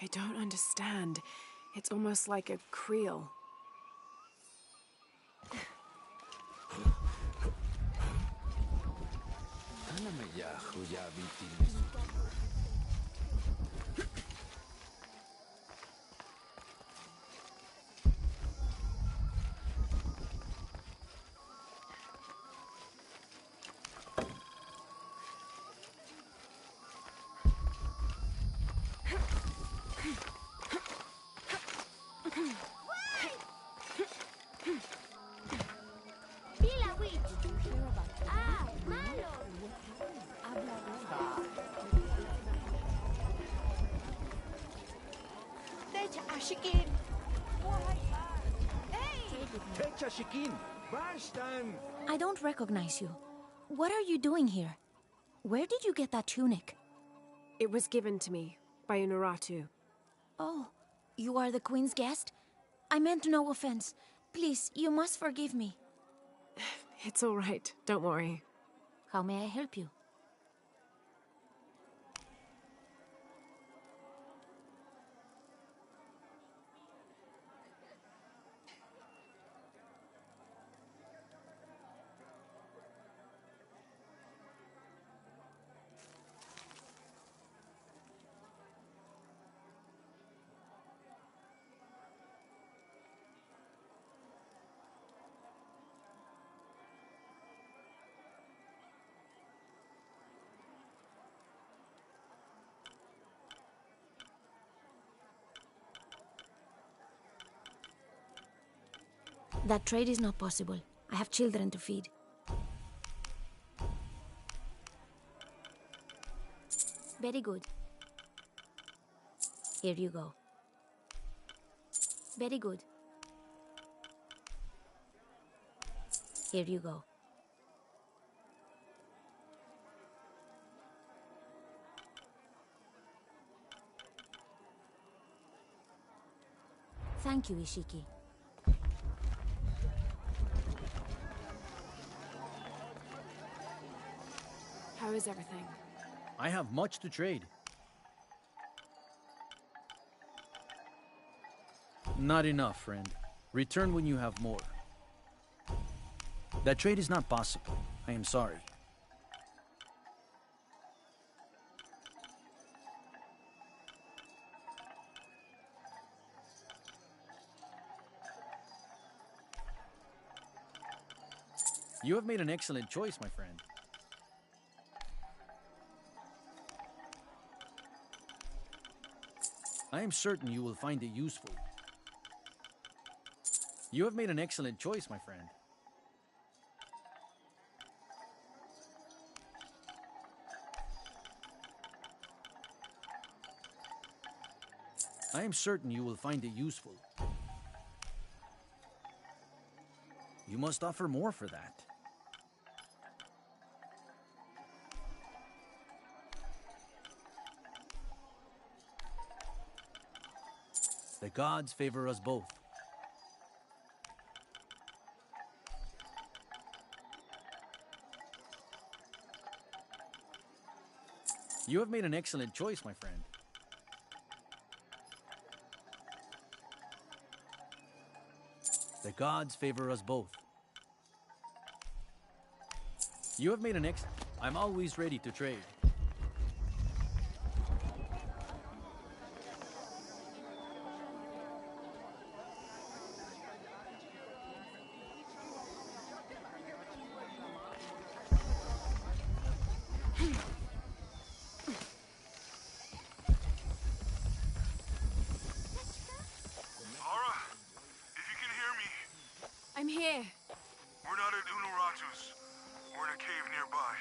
[SPEAKER 1] I don't understand. It's almost like a creel.
[SPEAKER 6] Ashikin!
[SPEAKER 5] Techa Shikin! Barstan!
[SPEAKER 7] I don't recognize you. What are you doing here? Where did you get that tunic?
[SPEAKER 1] It was given to me by Unuratu.
[SPEAKER 7] Oh, you are the Queen's guest? I meant no offense. Please, you must forgive me.
[SPEAKER 1] It's all right. Don't worry.
[SPEAKER 7] How may I help you? That trade is not possible. I have children to feed. Very good. Here you go. Very good. Here you go. Thank you, Ishiki.
[SPEAKER 1] How is everything?
[SPEAKER 8] I have much to trade. Not enough, friend. Return when you have more. That trade is not possible. I am sorry. You have made an excellent choice, my friend. I am certain you will find it useful. You have made an excellent choice, my friend. I am certain you will find it useful. You must offer more for that. The gods favor us both. You have made an excellent choice, my friend. The gods favor us both. You have made an I'm always ready to trade.
[SPEAKER 2] Laura, if you can hear me,
[SPEAKER 1] I'm here.
[SPEAKER 2] we're not at Unuratu's. We're in a cave nearby.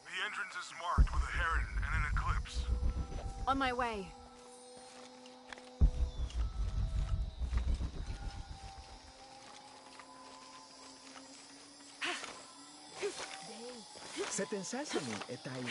[SPEAKER 2] The entrance is marked with a heron and an eclipse.
[SPEAKER 1] On my way.
[SPEAKER 5] Seten sesame etai.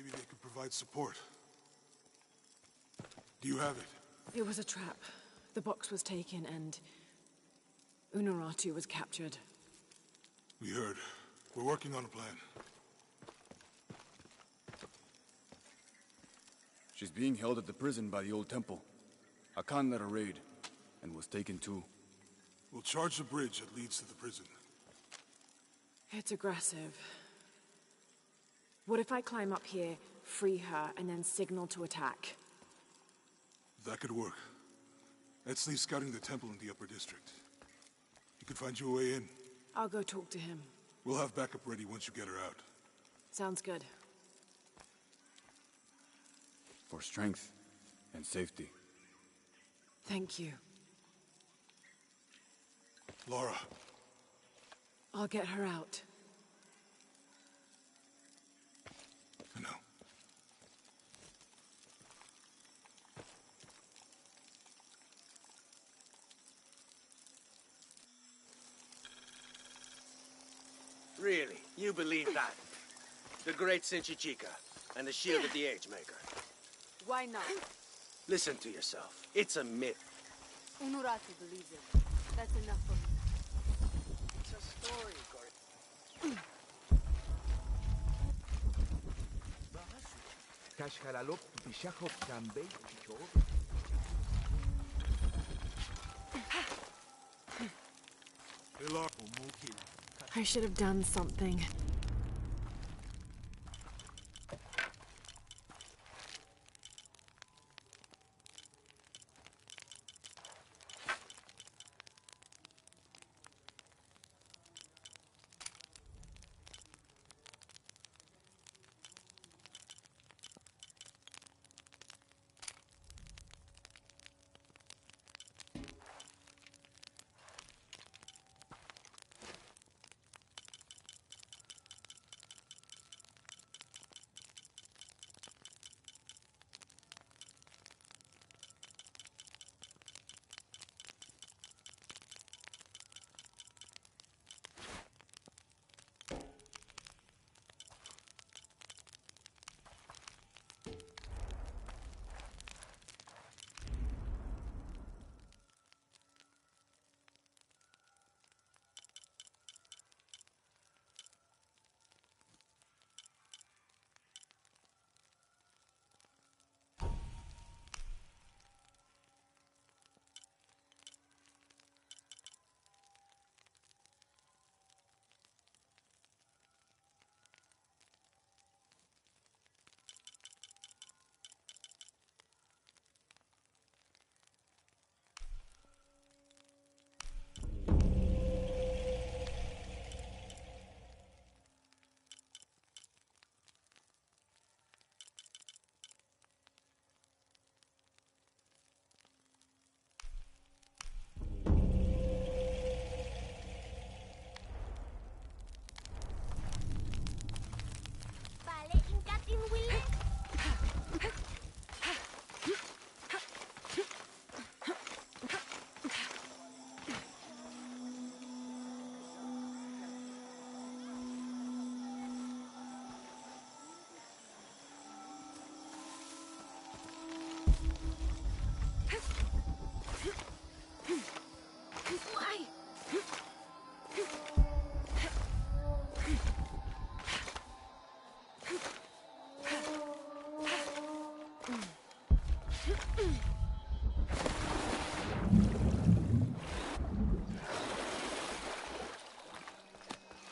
[SPEAKER 2] Maybe they could provide support. Do you have it?
[SPEAKER 1] It was a trap. The box was taken and Unuratu was captured.
[SPEAKER 2] We heard. We're working on a plan.
[SPEAKER 9] She's being held at the prison by the old temple. Akan led a raid, and was taken too.
[SPEAKER 2] We'll charge the bridge that leads to the prison.
[SPEAKER 1] It's aggressive. What if I climb up here, free her, and then signal to attack?
[SPEAKER 2] That could work. Let's leave scouting the temple in the upper district. You could find your way in.
[SPEAKER 1] I'll go talk to him.
[SPEAKER 2] We'll have backup ready once you get her out.
[SPEAKER 1] Sounds good.
[SPEAKER 9] For strength and safety.
[SPEAKER 1] Thank you.
[SPEAKER 2] Laura,
[SPEAKER 1] I'll get her out.
[SPEAKER 2] for now.
[SPEAKER 6] Really? You believe that? The great Sinchichika and the shield of the Age Maker.
[SPEAKER 1] Why not?
[SPEAKER 6] Listen to yourself. It's a myth.
[SPEAKER 10] Unuratu believes it. That's enough for me.
[SPEAKER 6] It's a story, Cory.
[SPEAKER 5] Kashhalalop bishachop tambe chichor.
[SPEAKER 2] Hey, Laura.
[SPEAKER 1] I should have done something.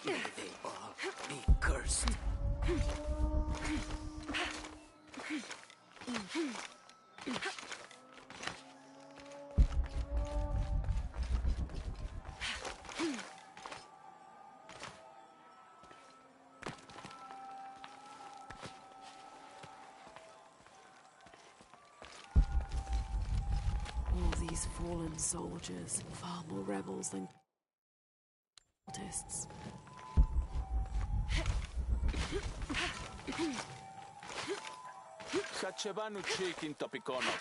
[SPEAKER 6] May they all be cursed.
[SPEAKER 11] All these fallen soldiers, far more rebels than cultists.
[SPEAKER 3] Sachevanu chikin topicono.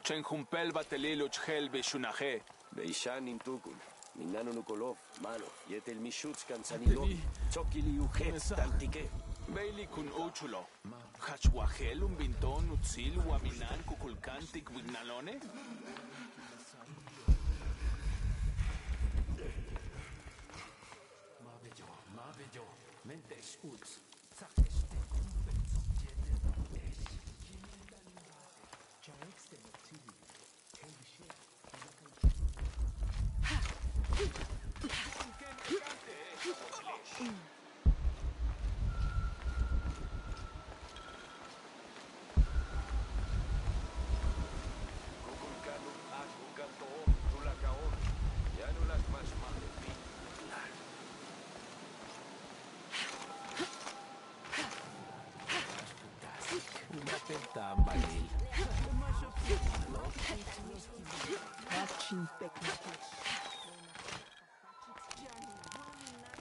[SPEAKER 3] Chenjumpel batelilo chel beshunaje.
[SPEAKER 6] Beishan intukun. Minano nukolov, mano. Yetel mishuts kansanilo. Chokili ujet tantike.
[SPEAKER 3] Bailey kun uchulo. Hachwahel un binton utzil waminan kukulkantik wignalone.
[SPEAKER 4] Mavello. Mentes uts.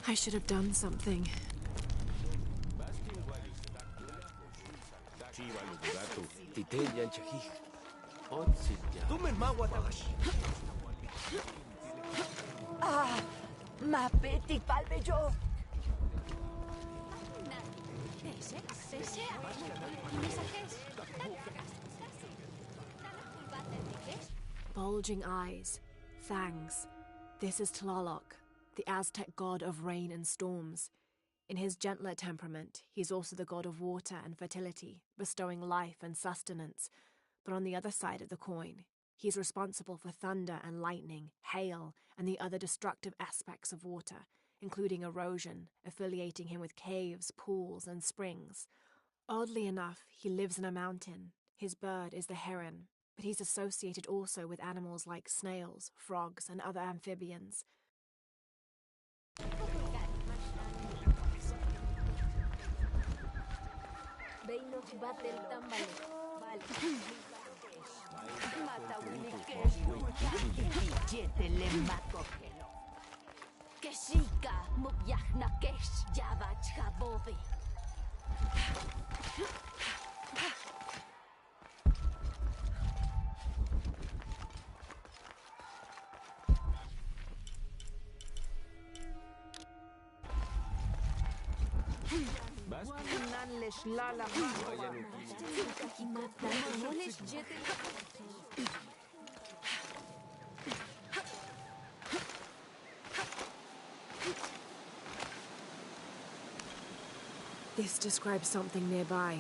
[SPEAKER 11] I should have done something.
[SPEAKER 10] Ah, mapeti palbejo.
[SPEAKER 1] Bulging eyes, fangs. This is Tlaloc, the Aztec god of rain and storms. In his gentler temperament, he's also the god of water and fertility, bestowing life and sustenance. But on the other side of the coin, he's responsible for thunder and lightning, hail, and the other destructive aspects of water, including erosion, affiliating him with caves, pools, and springs. Oddly enough, he lives in a mountain. His bird is the heron, but he's associated also with animals like snails, frogs, and other amphibians. This describes something nearby.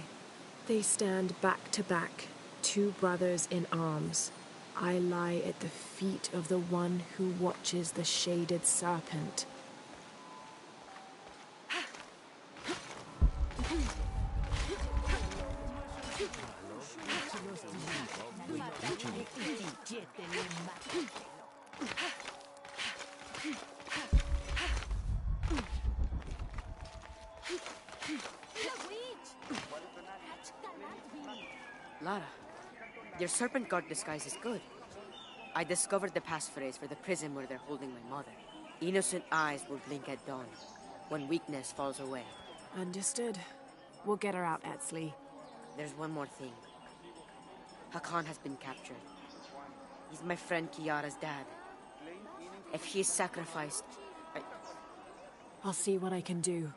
[SPEAKER 1] They stand back to back, two brothers in arms. I lie at the feet of the one who watches the shaded serpent.
[SPEAKER 10] Lara, your serpent guard disguise is good. I discovered the passphrase for the prison where they're holding my mother. Innocent eyes will blink at dawn, when weakness falls away.
[SPEAKER 1] Understood. We'll get her out, Etzli.
[SPEAKER 10] There's one more thing. Hakan has been captured. He's my friend Kiara's dad. If he is sacrificed,
[SPEAKER 1] I'll see what I can do.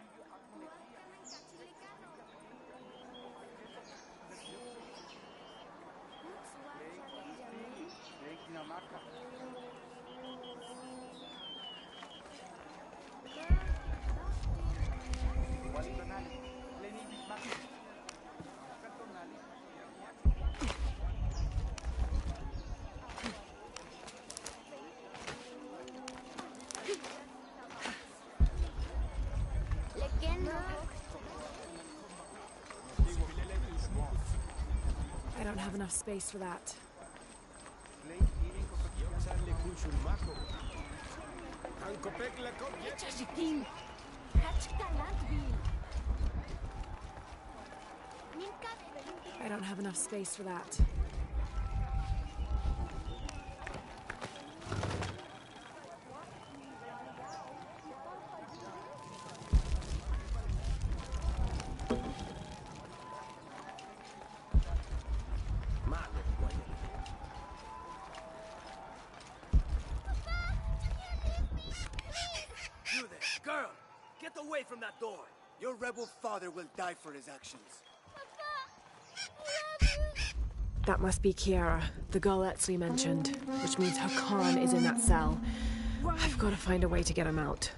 [SPEAKER 1] I don't have enough space for that. I don't have enough space for that.
[SPEAKER 6] You there, girl! Get away from that door! Your rebel father will die for his actions.
[SPEAKER 1] That must be Kiara, the girl Etzli mentioned, which means her Khan is in that cell. I've got to find a way to get him out.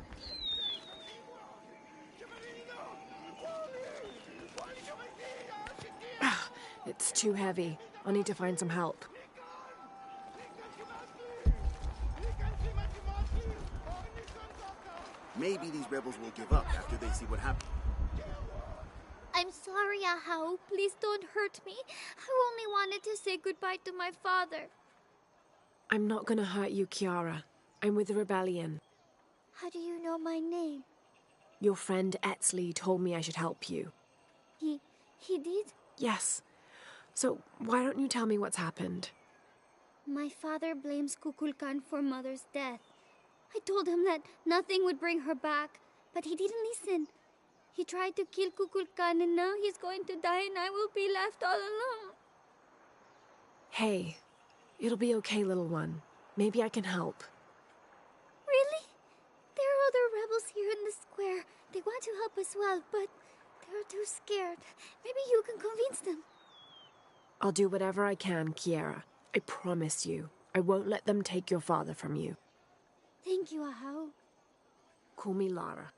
[SPEAKER 1] It's too heavy. I'll need to find some help.
[SPEAKER 12] Maybe these rebels will give up after they see what happened.
[SPEAKER 13] I'm sorry, Ahau. Please don't hurt me. I only wanted to say goodbye to my father.
[SPEAKER 1] I'm not gonna hurt you, Kiara. I'm with the rebellion.
[SPEAKER 13] How do you know my name?
[SPEAKER 1] Your friend Etzli told me I should help you.
[SPEAKER 13] He did?
[SPEAKER 1] Yes. So why don't you tell me what's happened?
[SPEAKER 13] My father blames Kukulkan for Mother's death. I told him that nothing would bring her back, but he didn't listen. He tried to kill Kukulkan and now he's going to die and I will be left all alone.
[SPEAKER 1] Hey, it'll be okay, little one. Maybe I can help.
[SPEAKER 13] Really? There are other rebels here in the square. They want to help as well, but they're too scared. Maybe you can convince them.
[SPEAKER 1] I'll do whatever I can, Kiara. I promise you. I won't let them take your father from you.
[SPEAKER 13] Thank you, Ahau.
[SPEAKER 1] Call me Lara.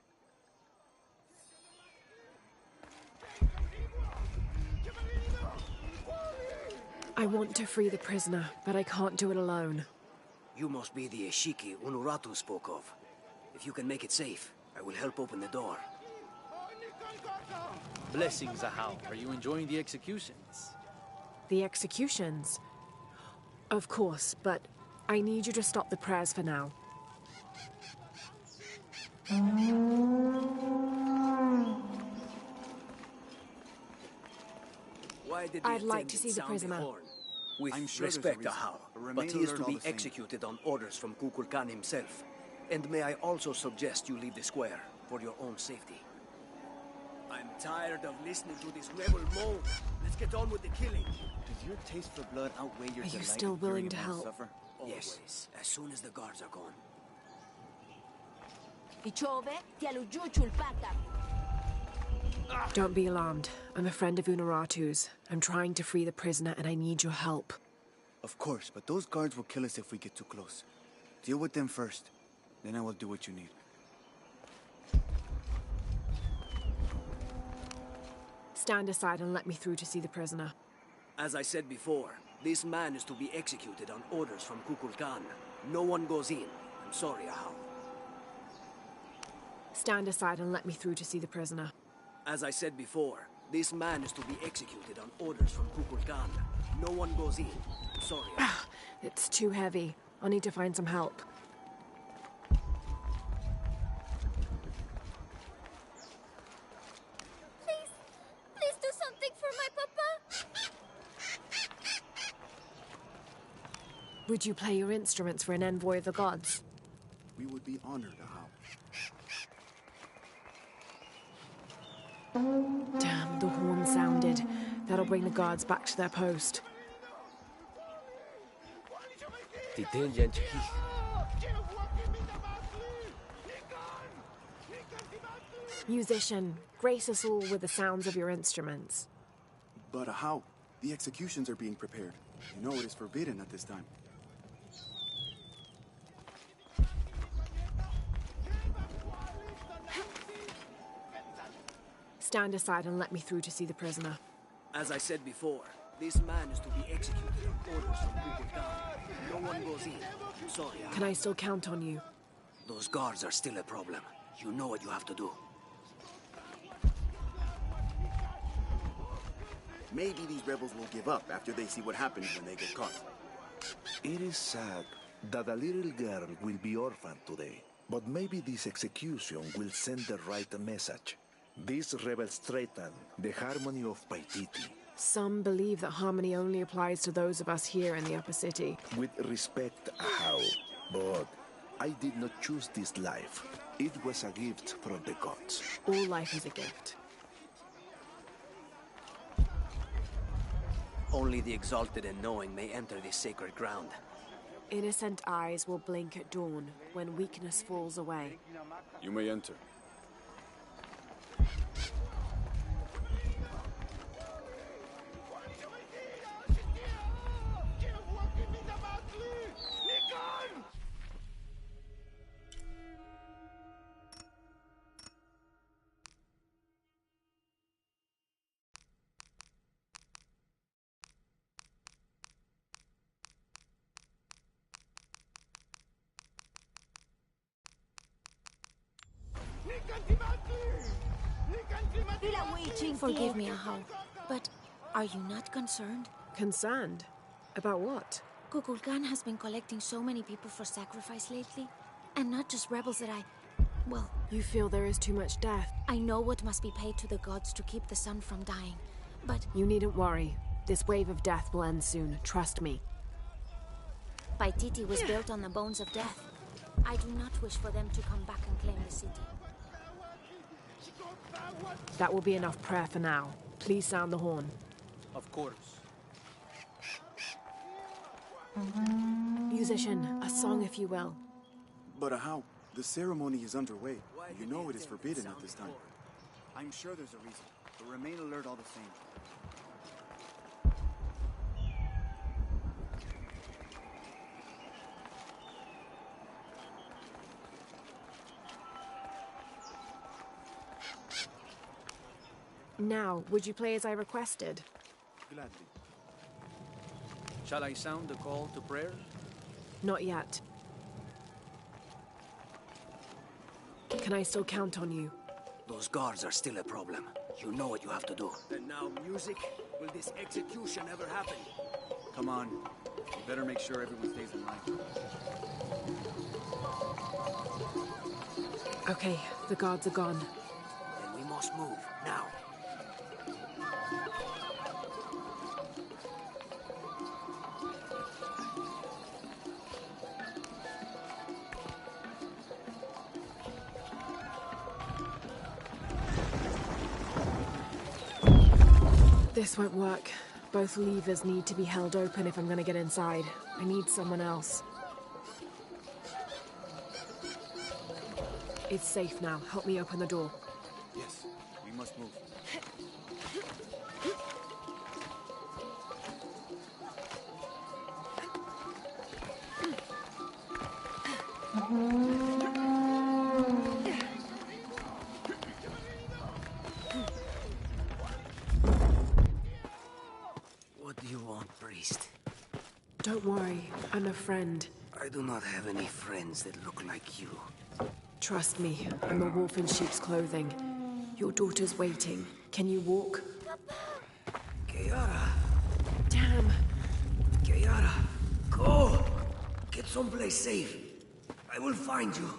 [SPEAKER 1] I want to free the prisoner, but I can't do it alone.
[SPEAKER 6] You must be the Ishiki Unuratu spoke of. If you can make it safe, I will help open the door.
[SPEAKER 8] Blessings, Ahau. Are you enjoying the executions?
[SPEAKER 1] The executions? Of course, but I need you to stop the prayers for now. I'd like to see the prisoner.
[SPEAKER 6] With respect, Ahau, but he is to be executed on orders from Kukulkan himself. And may I also suggest you leave the square for your own safety. I'm tired of listening to this rebel moan. Let's get on with the killing.
[SPEAKER 12] Does your taste for blood outweigh your
[SPEAKER 1] Are you
[SPEAKER 12] delight
[SPEAKER 1] still
[SPEAKER 12] in hearing
[SPEAKER 1] willing to
[SPEAKER 12] men
[SPEAKER 1] help?
[SPEAKER 12] suffer?
[SPEAKER 6] Yes, as soon as the guards are gone.
[SPEAKER 1] Don't be alarmed. I'm a friend of Unuratu's. I'm trying to free the prisoner and I need your help.
[SPEAKER 12] Of course, but those guards will kill us if we get too close. Deal with them first. Then I will do what you need.
[SPEAKER 1] Stand aside and let me through to see the prisoner.
[SPEAKER 6] As I said before, this man is to be executed on orders from Kukulkan. No one goes in. I'm sorry, Ahau.
[SPEAKER 1] Stand aside and let me through to see the prisoner.
[SPEAKER 6] As I said before, this man is to be executed on orders from Kukulkan. No one goes in. I'm sorry, Ahau.
[SPEAKER 1] It's too heavy. I'll need to find some help.
[SPEAKER 13] Please do something for my papa.
[SPEAKER 1] Would you play your instruments for an envoy of the gods?
[SPEAKER 12] We would be honored, Ahau.
[SPEAKER 1] Damn, the horn sounded. That'll bring the guards back to their post. Musician, grace us all with the sounds of your instruments.
[SPEAKER 12] But Ahau, the executions are being prepared. You know it is forbidden at this time.
[SPEAKER 1] Stand aside and let me through to see the prisoner.
[SPEAKER 6] As I said before, this man is to be executed on orders from Kukulkan. No one goes in. I'm sorry, Ahau.
[SPEAKER 1] Can I still count on you?
[SPEAKER 6] Those guards are still a problem. You know what you have to do.
[SPEAKER 12] Maybe these rebels will give up after they see what happens when they get caught.
[SPEAKER 14] It is sad that a little girl will be orphaned today, but maybe this execution will send the right message. These rebels threaten the harmony of Paititi.
[SPEAKER 11] Some believe that harmony only applies to those of us here in the upper city.
[SPEAKER 14] With respect, how? But I did not choose this life. It was a gift from the gods.
[SPEAKER 11] All life is a gift.
[SPEAKER 6] Only the exalted and knowing may enter this sacred ground.
[SPEAKER 11] Innocent eyes will blink at dawn when weakness falls away.
[SPEAKER 9] You may enter.
[SPEAKER 7] Forgive me, Ahau, but are you not concerned?
[SPEAKER 11] Concerned? About what?
[SPEAKER 7] Kukulkan has been collecting so many people for sacrifice lately, and not just rebels that well...
[SPEAKER 11] You feel there is too much death?
[SPEAKER 7] I know what must be paid to the gods to keep the sun from dying, but...
[SPEAKER 11] You needn't worry. This wave of death will end soon, trust me.
[SPEAKER 7] Paititi was built on the bones of death. I do not wish for them to come back and claim the city.
[SPEAKER 11] That will be enough prayer for now. Please sound the horn.
[SPEAKER 6] Of course.
[SPEAKER 11] Musician, a song if you will.
[SPEAKER 12] But how? The ceremony is underway. You know it is forbidden at this time. I'm sure there's a reason, but remain alert all the same.
[SPEAKER 11] Now, would you play as I requested?
[SPEAKER 12] Gladly.
[SPEAKER 8] Shall I sound the call to prayer?
[SPEAKER 11] Not yet. Can I still count on you?
[SPEAKER 6] Those guards are still a problem. You know what you have to do. And now, music? Will this execution ever happen?
[SPEAKER 12] Come on. You better make sure everyone stays in line.
[SPEAKER 11] Okay, the guards are gone.
[SPEAKER 6] Then we must move, now.
[SPEAKER 11] This won't work. Both levers need to be held open if I'm going to get inside. I need someone else. It's safe now. Help me open the door.
[SPEAKER 12] Yes, we must move.
[SPEAKER 6] What do you want, priest?
[SPEAKER 11] Don't worry, I'm a friend.
[SPEAKER 6] I do not have any friends that look like you.
[SPEAKER 11] Trust me, I'm a wolf in sheep's clothing. Your daughter's waiting. Can you walk?
[SPEAKER 6] Kiara!
[SPEAKER 11] Damn!
[SPEAKER 6] Kiara, go! Get someplace safe. I will find you.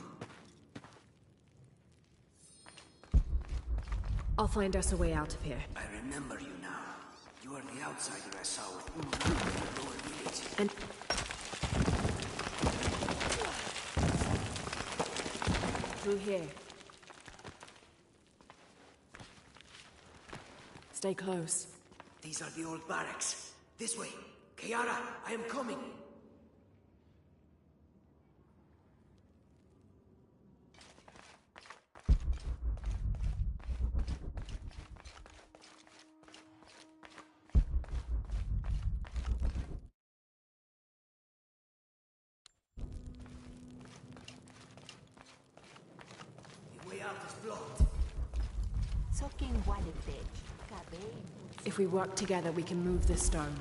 [SPEAKER 11] I'll find us a way out of here.
[SPEAKER 6] I remember you now. You are the outsider I saw with Ulu in the lower village.
[SPEAKER 11] And... through here. Stay close.
[SPEAKER 6] These are the old barracks. This way. Kiara, I am coming. The way out is blocked.
[SPEAKER 11] If we work together, we can move this stone.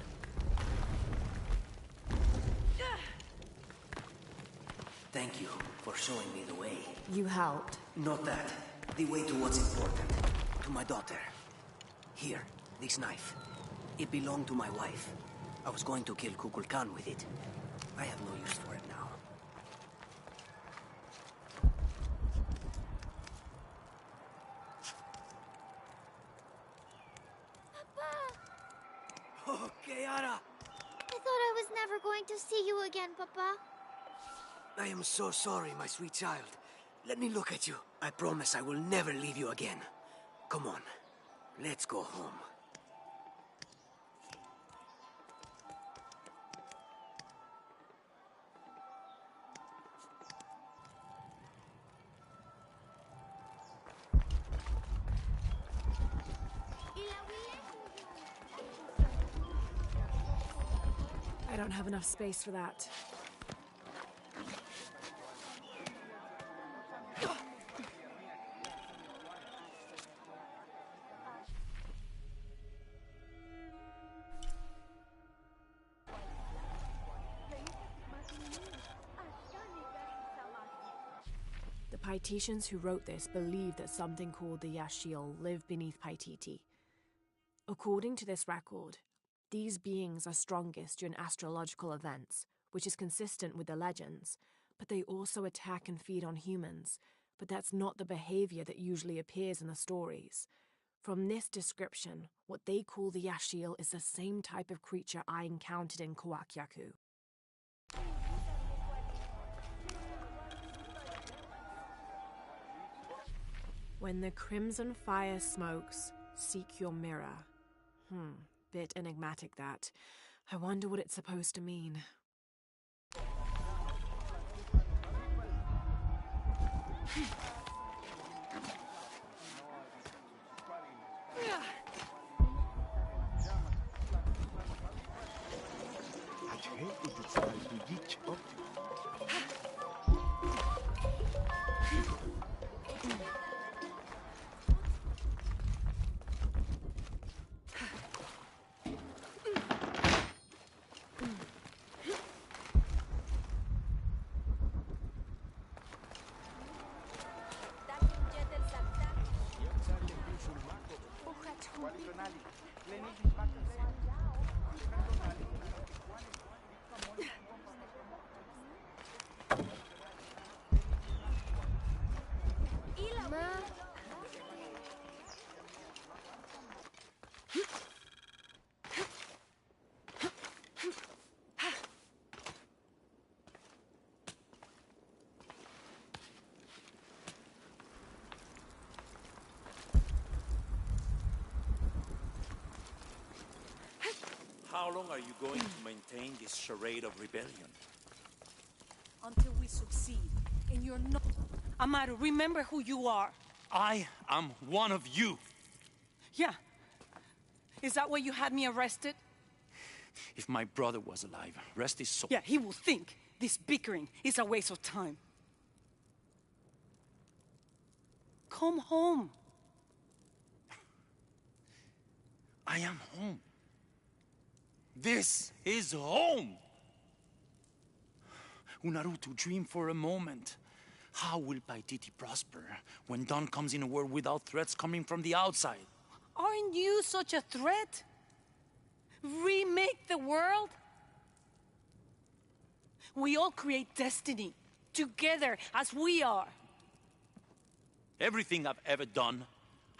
[SPEAKER 6] Thank you for showing me the way.
[SPEAKER 11] You helped.
[SPEAKER 6] Not that. The way to what's important. To my daughter. Here, this knife. It belonged to my wife. I was going to kill Kukulkan with it. I have no use for it now.
[SPEAKER 13] Papa!
[SPEAKER 6] Oh, Kiara!
[SPEAKER 13] I thought I was never going to see you again, Papa.
[SPEAKER 6] I am so sorry, my sweet child. Let me look at you. I promise I will never leave you again. Come on, let's go home.
[SPEAKER 11] I don't have enough space for that. The Paititians who wrote this believed that something called the Yashiel lived beneath Paititi. According to this record, these beings are strongest during astrological events, which is consistent with the legends, but they also attack and feed on humans, but that's not the behavior that usually appears in the stories. From this description, what they call the Yashiel is the same type of creature I encountered in Koakyaku. When the crimson fire smokes, seek your mirror. Bit enigmatic, that. I wonder what it's supposed to mean.
[SPEAKER 15] How long are you going to maintain this charade of rebellion?
[SPEAKER 16] Until we succeed, and you're not... Amaru, remember who you are.
[SPEAKER 15] I am one of you.
[SPEAKER 16] Yeah. Is that why you had me arrested?
[SPEAKER 15] If my brother was alive, rest his soul.
[SPEAKER 16] Yeah, he will think this bickering is a waste of time. Come home.
[SPEAKER 15] I am home. This is home! Unarutu, dream for a moment. How will Paititi prosper when Dawn comes in a world without threats coming from the outside?
[SPEAKER 16] Aren't you such a threat? Remake the world? We all create destiny, together as we are.
[SPEAKER 15] Everything I've ever done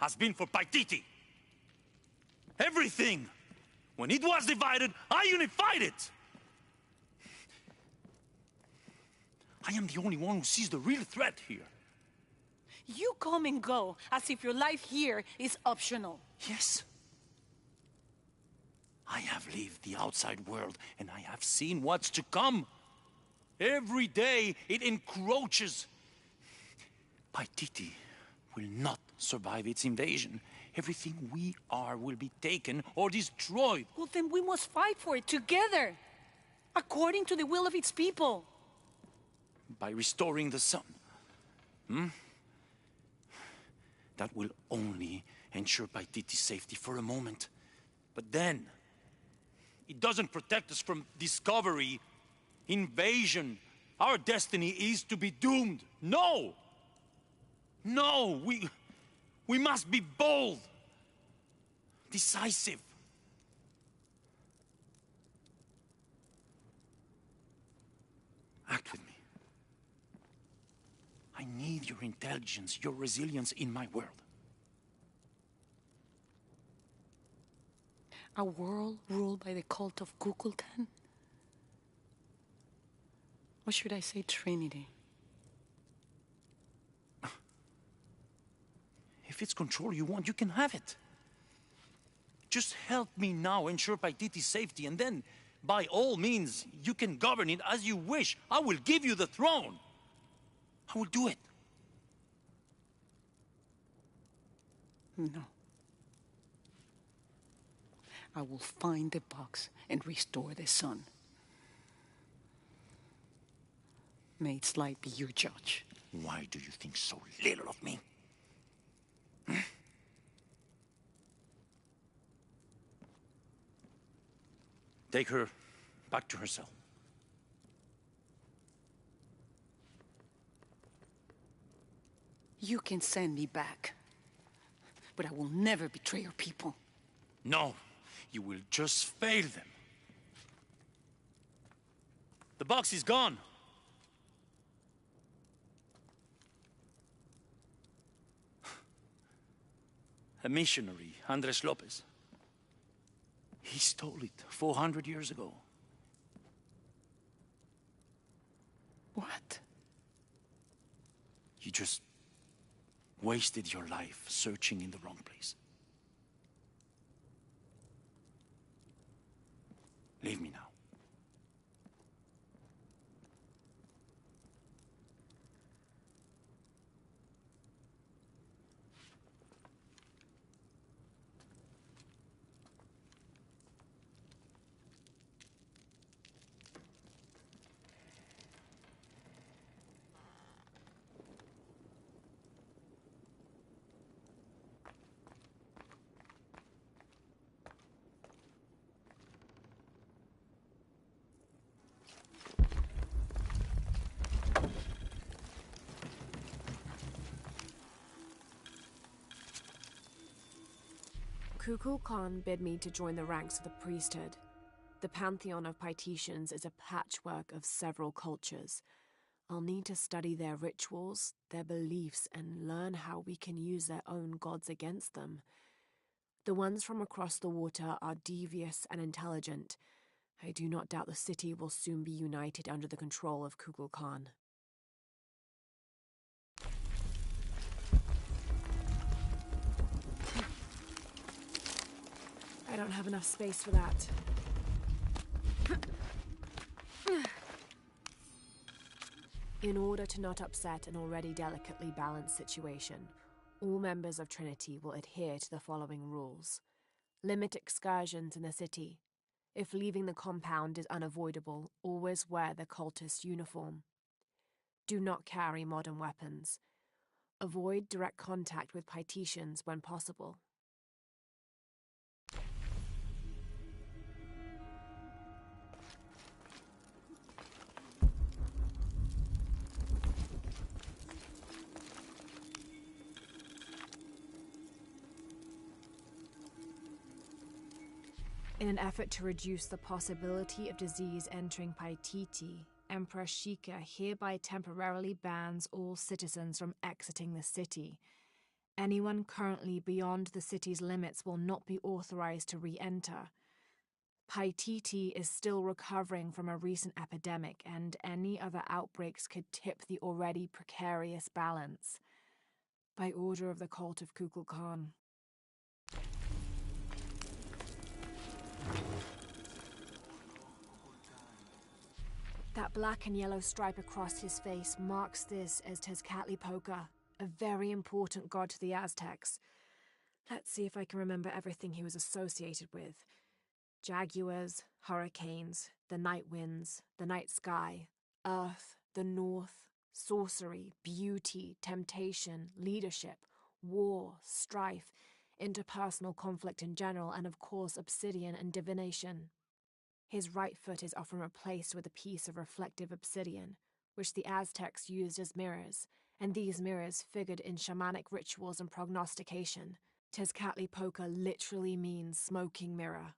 [SPEAKER 15] has been for Paititi. Everything! When it was divided, I unified it! I am the only one who sees the real threat here.
[SPEAKER 16] You come and go as if your life here is optional.
[SPEAKER 15] Yes. I have lived the outside world, and I have seen what's to come. Every day, it encroaches. Paititi will not survive its invasion. Everything we are will be taken or destroyed.
[SPEAKER 16] Well, then we must fight for it together, according to the will of its people.
[SPEAKER 15] By restoring the sun. That will only ensure Paititi's safety for a moment. But then, it doesn't protect us from discovery, invasion. Our destiny is to be doomed. No! No, we must be bold, decisive. your intelligence, your resilience in my world.
[SPEAKER 16] A world ruled by the cult of Kukulkan? Or should I say Trinity?
[SPEAKER 15] If it's control you want, you can have it. Just help me now ensure Paititi's safety, and then, by all means, you can govern it as you wish. I will give you the throne. I will do it.
[SPEAKER 16] No. I will find the box and restore the sun. May its light be your judge.
[SPEAKER 15] Why do you think so little of me? Take her back to her cell.
[SPEAKER 16] You can send me back, but I will never betray your people.
[SPEAKER 15] No, you will just fail them. The box is gone. A missionary, Andres Lopez. He stole it 400 years ago.
[SPEAKER 16] What?
[SPEAKER 15] You just wasted your life searching in the wrong place. Leave me now.
[SPEAKER 11] Kukulkan bid me to join the ranks of the priesthood. The pantheon of Paititians is a patchwork of several cultures. I'll need to study their rituals, their beliefs, and learn how we can use their own gods against them. The ones from across the water are devious and intelligent. I do not doubt the city will soon be united under the control of Kukulkan. I don't have enough space for that. In order to not upset an already delicately balanced situation, all members of Trinity will adhere to the following rules. Limit excursions in the city. If leaving the compound is unavoidable, always wear the cultist uniform. Do not carry modern weapons. Avoid direct contact with Paititians when possible. In an effort to reduce the possibility of disease entering Paititi, Emperor Shika hereby temporarily bans all citizens from exiting the city. Anyone currently beyond the city's limits will not be authorized to re-enter. Paititi is still recovering from a recent epidemic, and any other outbreaks could tip the already precarious balance. By order of the cult of Kukulkan. That black and yellow stripe across his face marks this as Tezcatlipoca, a very important god to the Aztecs. Let's see if I can remember everything he was associated with. Jaguars, hurricanes, the night winds, the night sky, earth, the north, sorcery, beauty, temptation, leadership, war, strife, interpersonal conflict in general, and of course obsidian and divination. His right foot is often replaced with a piece of reflective obsidian, which the Aztecs used as mirrors, and these mirrors figured in shamanic rituals and prognostication. Tezcatlipoca literally means smoking mirror.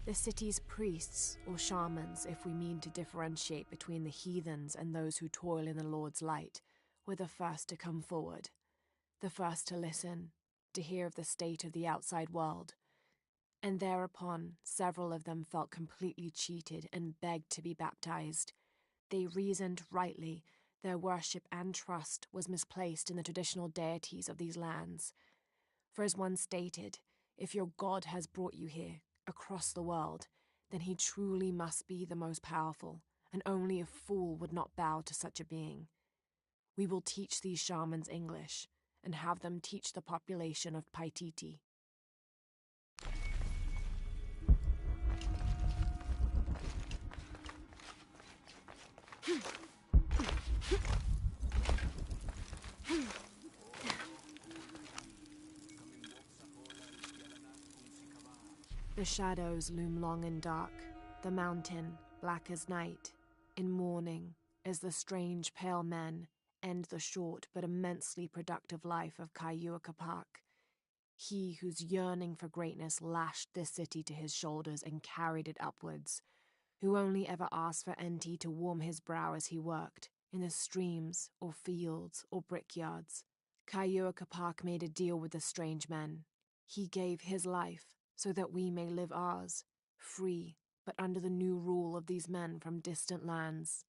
[SPEAKER 1] The city's priests, or shamans, if we mean to differentiate between the heathens and those who toil in the Lord's light, were the first to come forward, the first to listen, to hear of the state of the outside world. And thereupon, several of them felt completely cheated and begged to be baptized. They reasoned rightly their worship and trust was misplaced in the traditional deities of these lands. For as one stated, if your God has brought you here, across the world, then he truly must be the most powerful, and only a fool would not bow to such a being. We will teach these shamans English, and have them teach the population of Paititi. The shadows loom long and dark, the mountain black as night. In mourning, as the strange pale men end the short but immensely productive life of Kaiua Capac. He whose yearning for greatness lashed this city to his shoulders and carried it upwards, who only ever asked for Enti to warm his brow as he worked, in the streams, or fields, or brickyards. Kaiua Capac made a deal with the strange men. He gave his life, so that we may live ours, free, but under the new rule of these men from distant lands.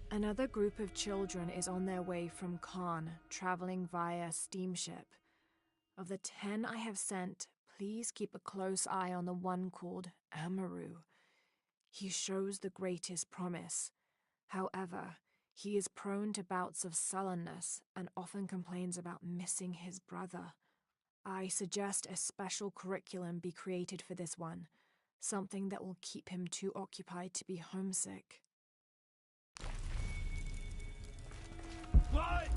[SPEAKER 1] Another group of children is on their way from Khan, traveling via steamship. Of the 10 I have sent, please keep a close eye on the one called Amaru. He shows the greatest promise. However, he is prone to bouts of sullenness and often complains about missing his brother. I suggest a special curriculum be created for this one, something that will keep him too occupied to be homesick.
[SPEAKER 3] What?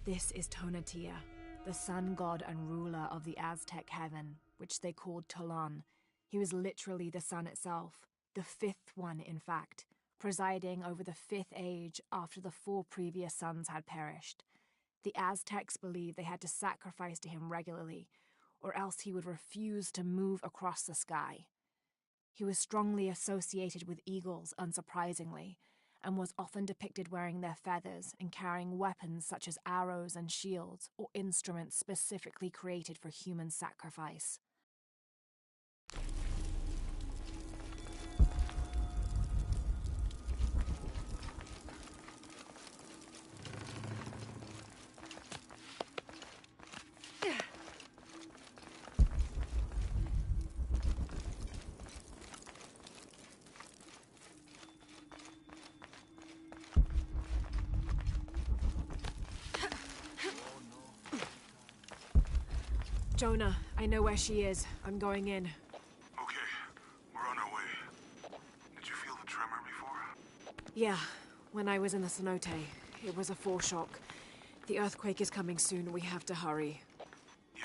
[SPEAKER 1] This is Tonatiuh, the sun god and ruler of the Aztec heaven, which they called Tolan. He was literally the sun itself, the 5th one in fact, presiding over the 5th age after the 4 previous suns had perished. The Aztecs believed they had to sacrifice to him regularly, or else he would refuse to move across the sky. He was strongly associated with eagles, unsurprisingly, and was often depicted wearing their feathers and carrying weapons such as arrows and shields, or instruments specifically created for human sacrifice. Jonah, I know where she is. I'm going in.
[SPEAKER 2] Okay, we're on our way. Did you feel the tremor before?
[SPEAKER 1] Yeah, when I was in the cenote. It was a foreshock. The earthquake is coming soon. We have to hurry.
[SPEAKER 2] Yeah.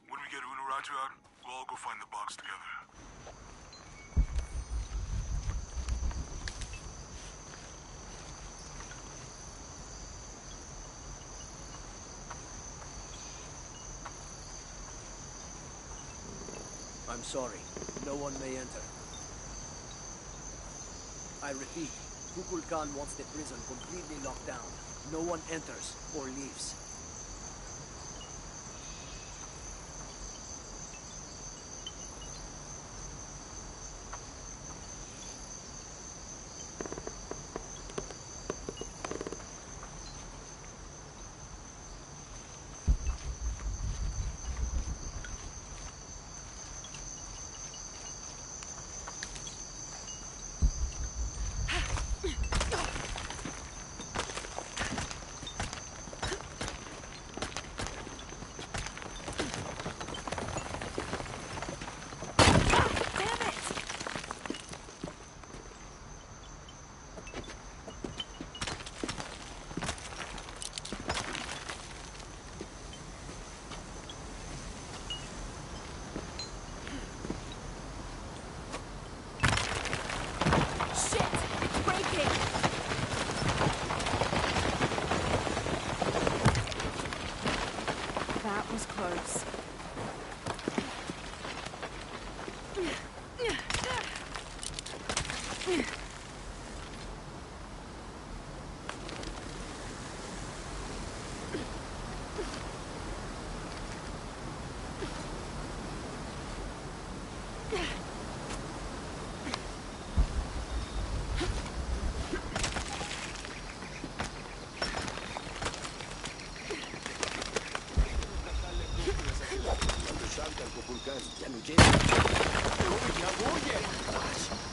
[SPEAKER 2] When we get Unuratu out, we'll all go find the box together.
[SPEAKER 6] I'm sorry. No one may enter. I repeat, Kukulkan wants the prison completely locked down. No one enters or leaves.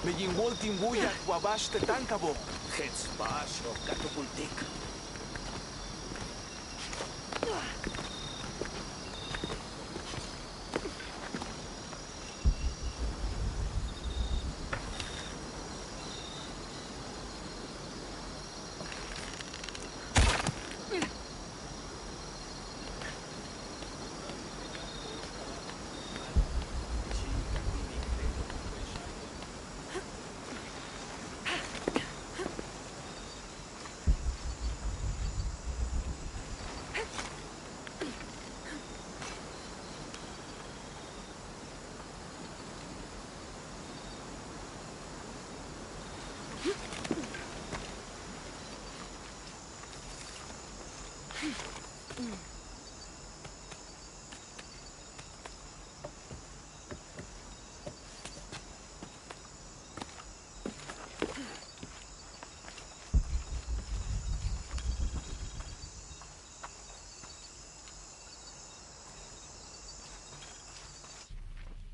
[SPEAKER 3] Megin Waltin Wuyat Wabash Tetankabo.
[SPEAKER 6] Hetzbash o Katapultik.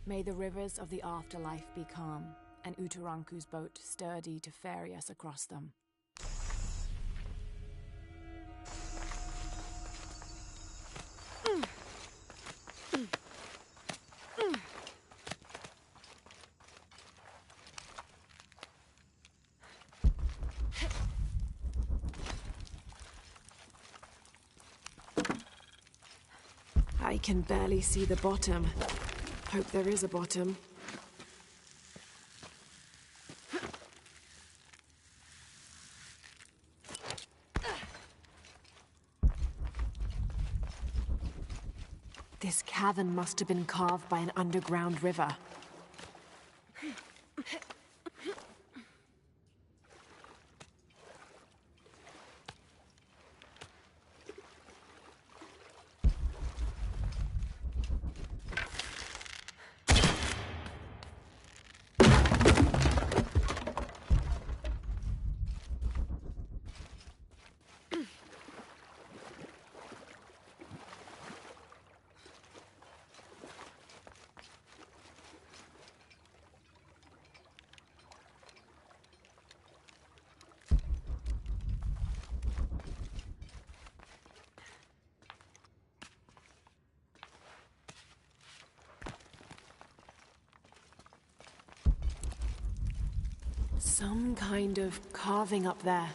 [SPEAKER 11] May the rivers of the afterlife be calm, and Utaranku's boat sturdy to ferry us across them. I can barely see the bottom. Hope there is a bottom. This cavern must have been carved by an underground river. Some kind of carving up there.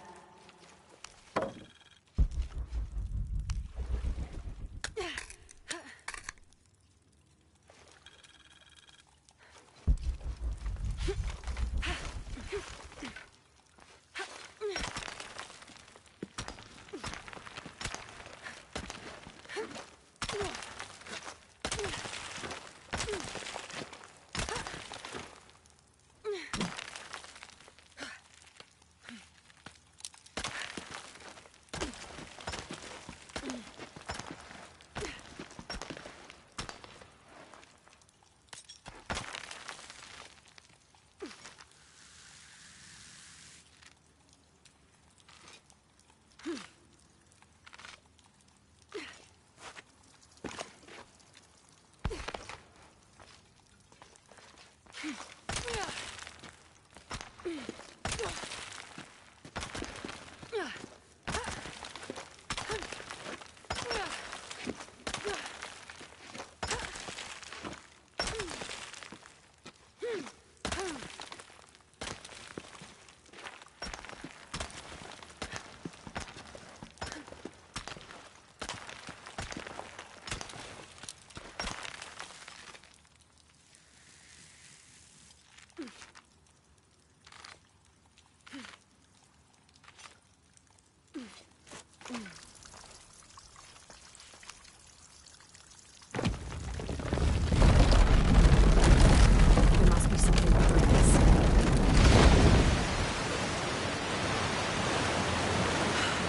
[SPEAKER 11] There must be something behind this.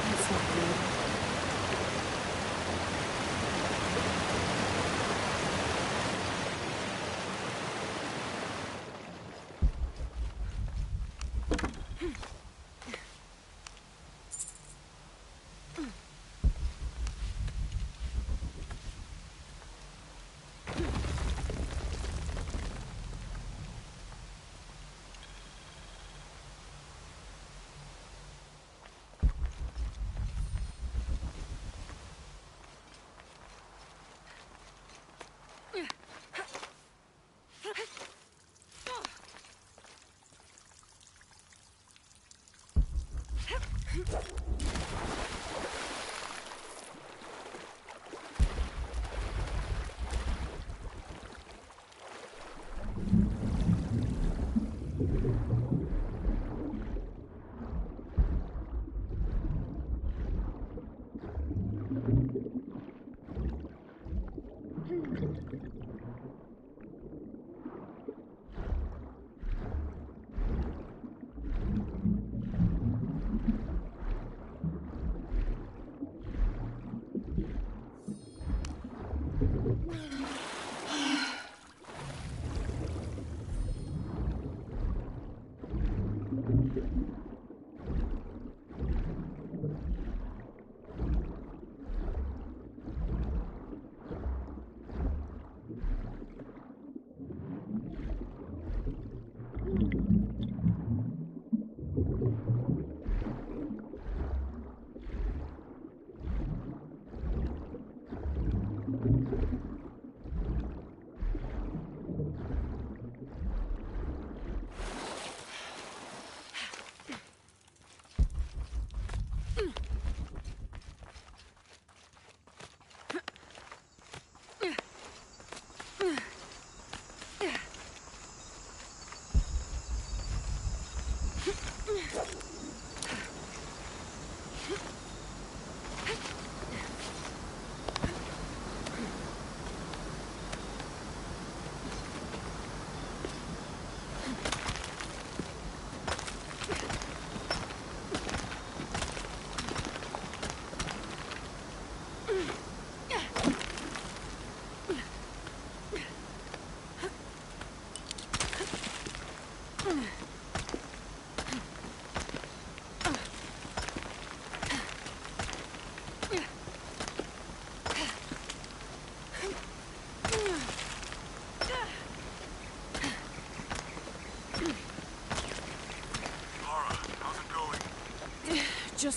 [SPEAKER 11] That's not good.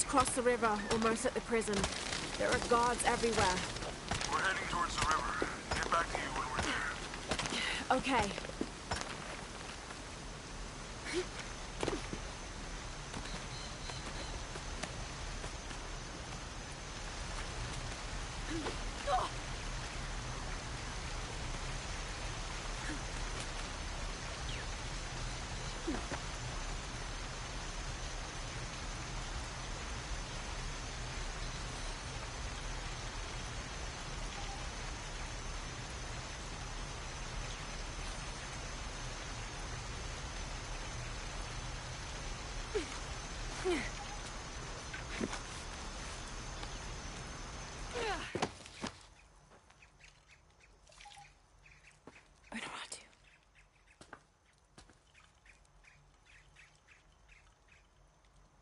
[SPEAKER 11] crossed the river, almost at the prison. There are guards everywhere.
[SPEAKER 2] We're heading towards the river. Get back to you when we're there.
[SPEAKER 11] Okay.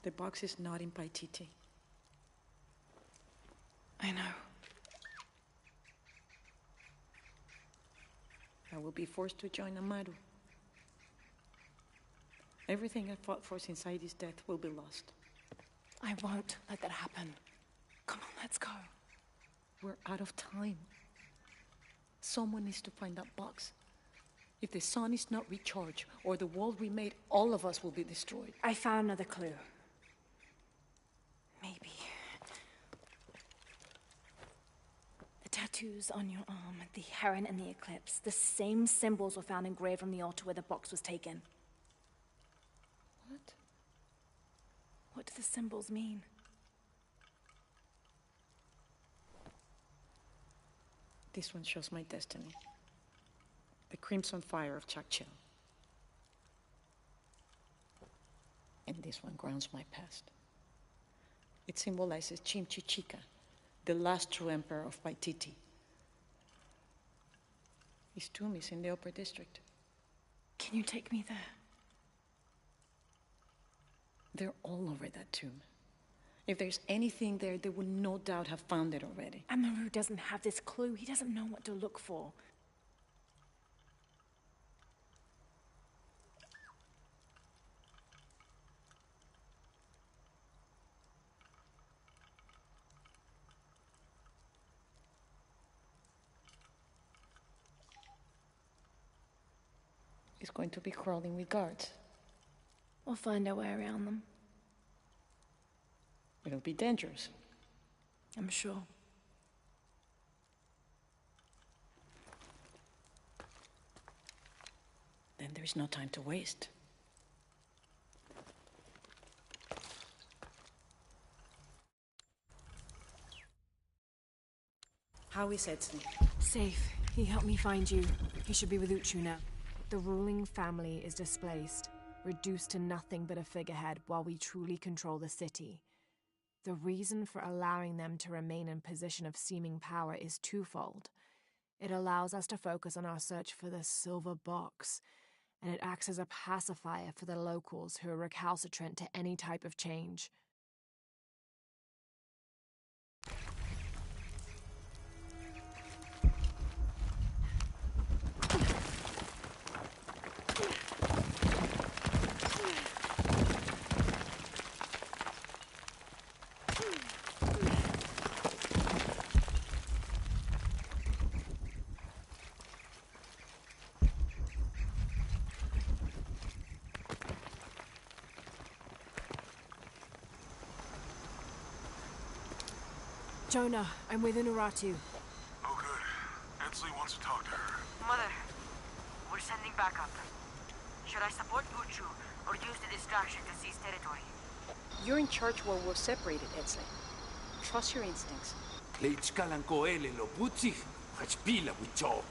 [SPEAKER 16] The box is not in Paititi.
[SPEAKER 11] I know.
[SPEAKER 16] I will be forced to join Amaru. Everything I fought for since Heidi's death will be lost.
[SPEAKER 11] I won't let that happen. Come on, let's go.
[SPEAKER 16] We're out of time. Someone needs to find that box. If the sun is not recharged, or the world we made, all of us will be destroyed.
[SPEAKER 11] I found another clue. Maybe. The tattoos on your arm, the heron and the eclipse, the same symbols were found engraved on the altar where the box was taken.
[SPEAKER 16] What?
[SPEAKER 11] What do the symbols mean?
[SPEAKER 16] This one shows my destiny. The crimson fire of Chakchel. And this one grounds my past. It symbolizes Chimchichica, the last true emperor of Paititi. His tomb is in the upper district.
[SPEAKER 11] Can you take me there?
[SPEAKER 16] They're all over that tomb. If there's anything there, they would no doubt have found it already.
[SPEAKER 11] Amaru doesn't have this clue. He doesn't know what to look for.
[SPEAKER 16] He's going to be crawling with guards.
[SPEAKER 11] We'll find our way around them.
[SPEAKER 16] It'll be dangerous.
[SPEAKER 11] I'm sure.
[SPEAKER 16] Then there's no time to waste. How is Etzli?
[SPEAKER 11] Safe. He helped me find you. He should be with Uchu now. The ruling family is displaced, reduced to nothing but a figurehead while we truly control the city. The reason for allowing them to remain in position of seeming power is twofold. It allows us to focus on our search for the silver box, and it acts as a pacifier for the locals who are recalcitrant to any type of change. Jonah, I'm with Unuratu.
[SPEAKER 2] Oh, good. Etzli wants to talk to her.
[SPEAKER 10] Mother, we're sending backup. Should I support Uchu or use the distraction to seize territory?
[SPEAKER 16] You're in charge while we're separated, Etzli. Trust your instincts.
[SPEAKER 4] Leitskalankoele lo putzig, hachpila wicho.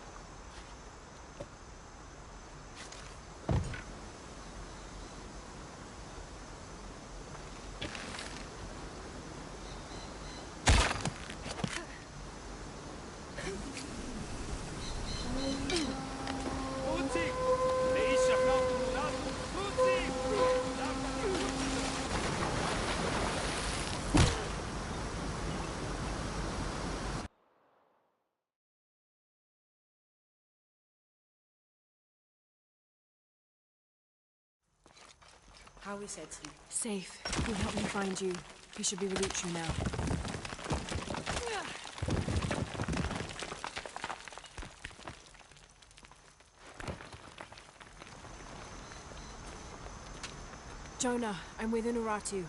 [SPEAKER 16] How is Etsy?
[SPEAKER 11] Safe. He helped me find you. He should be with Uchu now. Jonah, I'm with Unuratu.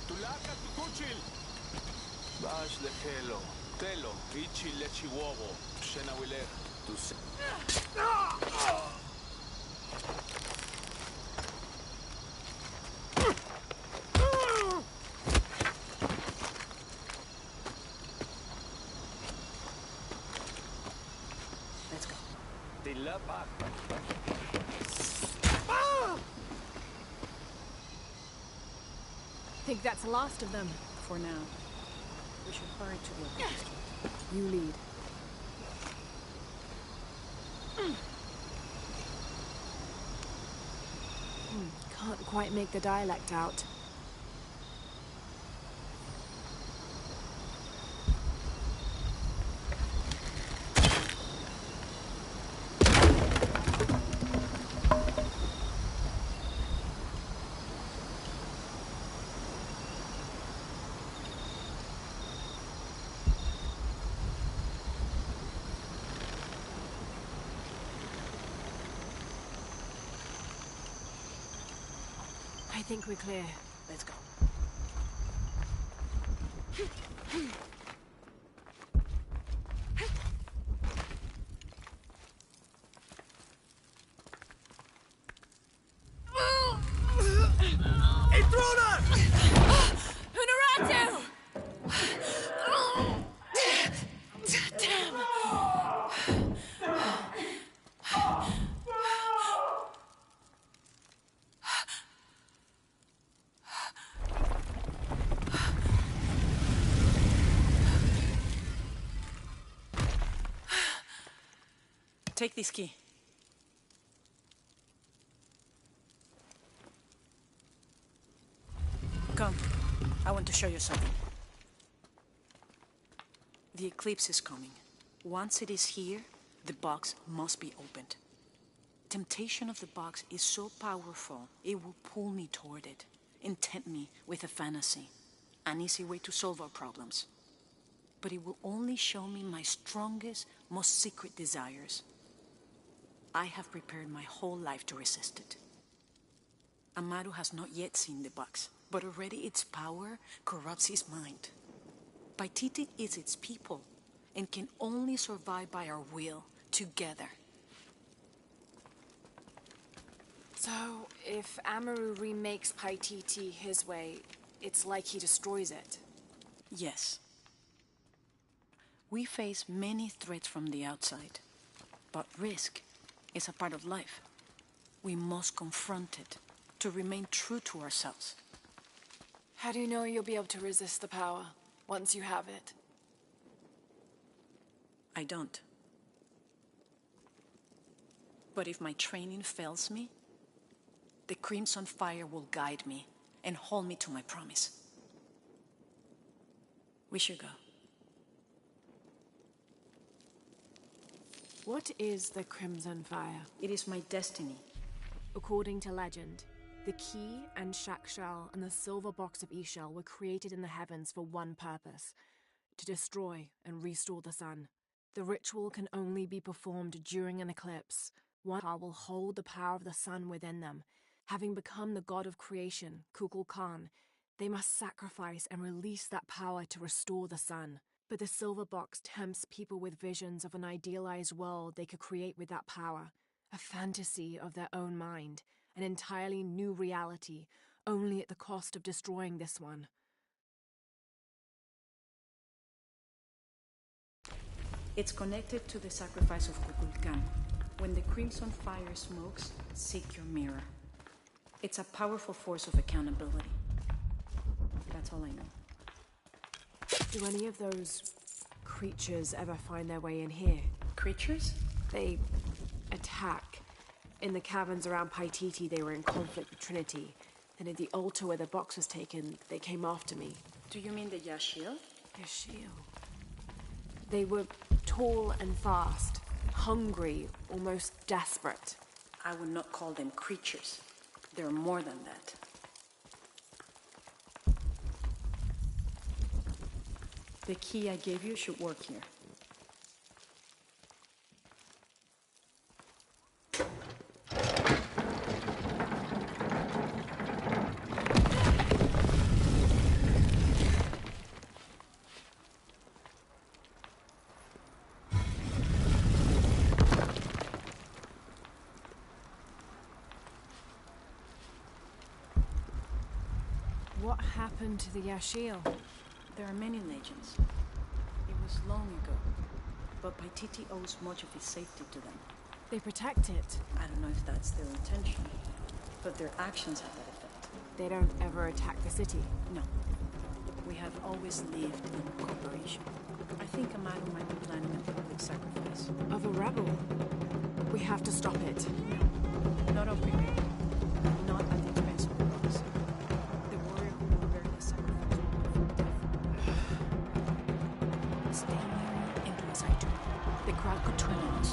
[SPEAKER 3] Tulaka tukuchil. Bash lejelo. Telo. Ichi lechi wobo. Shena wiler. Tu se.
[SPEAKER 10] Let's go.
[SPEAKER 11] Think that's the last of them.
[SPEAKER 16] For now. We should hurry to the upper district.
[SPEAKER 11] You lead. Can't quite make the dialect out. I think we're clear.
[SPEAKER 10] Let's go.
[SPEAKER 3] Intruder!
[SPEAKER 11] Unuratu! Damn!
[SPEAKER 16] Take this key. Come. I want to show you something. The eclipse is coming. Once it is here, the box must be opened. Temptation of the box is so powerful, it will pull me toward it, and tempt me with a fantasy, an easy way to solve our problems. But it will only show me my strongest, most secret desires. I have prepared my whole life to resist it. Amaru has not yet seen the box, but already its power corrupts his mind. Paititi is its people, and can only survive by our will, together.
[SPEAKER 11] So, if Amaru remakes Paititi his way, it's like he destroys it?
[SPEAKER 16] Yes. We face many threats from the outside, but risk is a part of life. We must confront it to remain true to ourselves.
[SPEAKER 11] How do you know you'll be able to resist the power once you have it?
[SPEAKER 16] I don't. But if my training fails me, the Crimson Fire will guide me and hold me to my promise. We should go.
[SPEAKER 11] What is the Crimson Fire?
[SPEAKER 16] It is my destiny.
[SPEAKER 11] According to legend, the key and Shakshal and the silver box of Ishal were created in the heavens for one purpose: to destroy and restore the sun. The ritual can only be performed during an eclipse. One will hold the power of the sun within them. Having become the god of creation, Kukulkan, they must sacrifice and release that power to restore the sun. But the silver box tempts people with visions of an idealized world they could create with that power, a fantasy of their own mind, an entirely new reality, only at the cost of destroying this one.
[SPEAKER 16] It's connected to the sacrifice of Kukulkan. When the crimson fire smokes, seek your mirror. It's a powerful force of accountability. That's all I know.
[SPEAKER 11] Do any of those creatures ever find their way in here?
[SPEAKER 16] Creatures?
[SPEAKER 11] They attack. In the caverns around Paititi, they were in conflict with Trinity. And at the altar where the box was taken, they came after me.
[SPEAKER 16] Do you mean the Yashil?
[SPEAKER 11] Yashil. They were tall and fast, hungry, almost desperate.
[SPEAKER 16] I would not call them creatures. They're more than that. The key I gave you should work here.
[SPEAKER 11] What happened to the Yashil?
[SPEAKER 16] There are many legends. It was long ago, but Paititi owes much of its safety to them.
[SPEAKER 11] They protect it.
[SPEAKER 16] I don't know if that's their intention, but their actions have that effect.
[SPEAKER 11] They don't ever attack the city?
[SPEAKER 16] No. We have always lived in cooperation. I think Amado might be planning a public sacrifice.
[SPEAKER 11] Of a rebel? We have to stop it.
[SPEAKER 16] No, not of Miriam. Not at the expense of the box. The warrior who will bear the sacrifice will be deaf. Stay near and do as I do. The crowd could turn on us.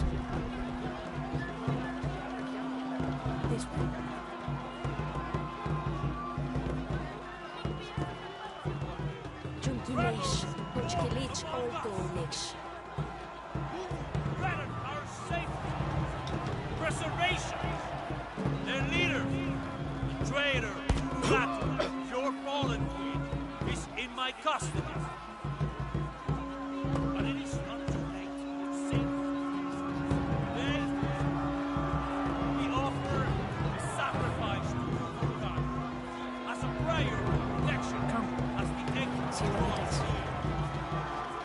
[SPEAKER 16] This way.
[SPEAKER 17] Junkilesh, Uchkilich, Oldonish.
[SPEAKER 15] Threaten our safety, preservation. Their leader, the traitor, Plato, your fallen queen, is in my custody. But it is not too late to save her. Today, we offer a sacrifice to Kukulkan as a prayer of protection.
[SPEAKER 16] Come.
[SPEAKER 15] As the exit
[SPEAKER 16] See what he does.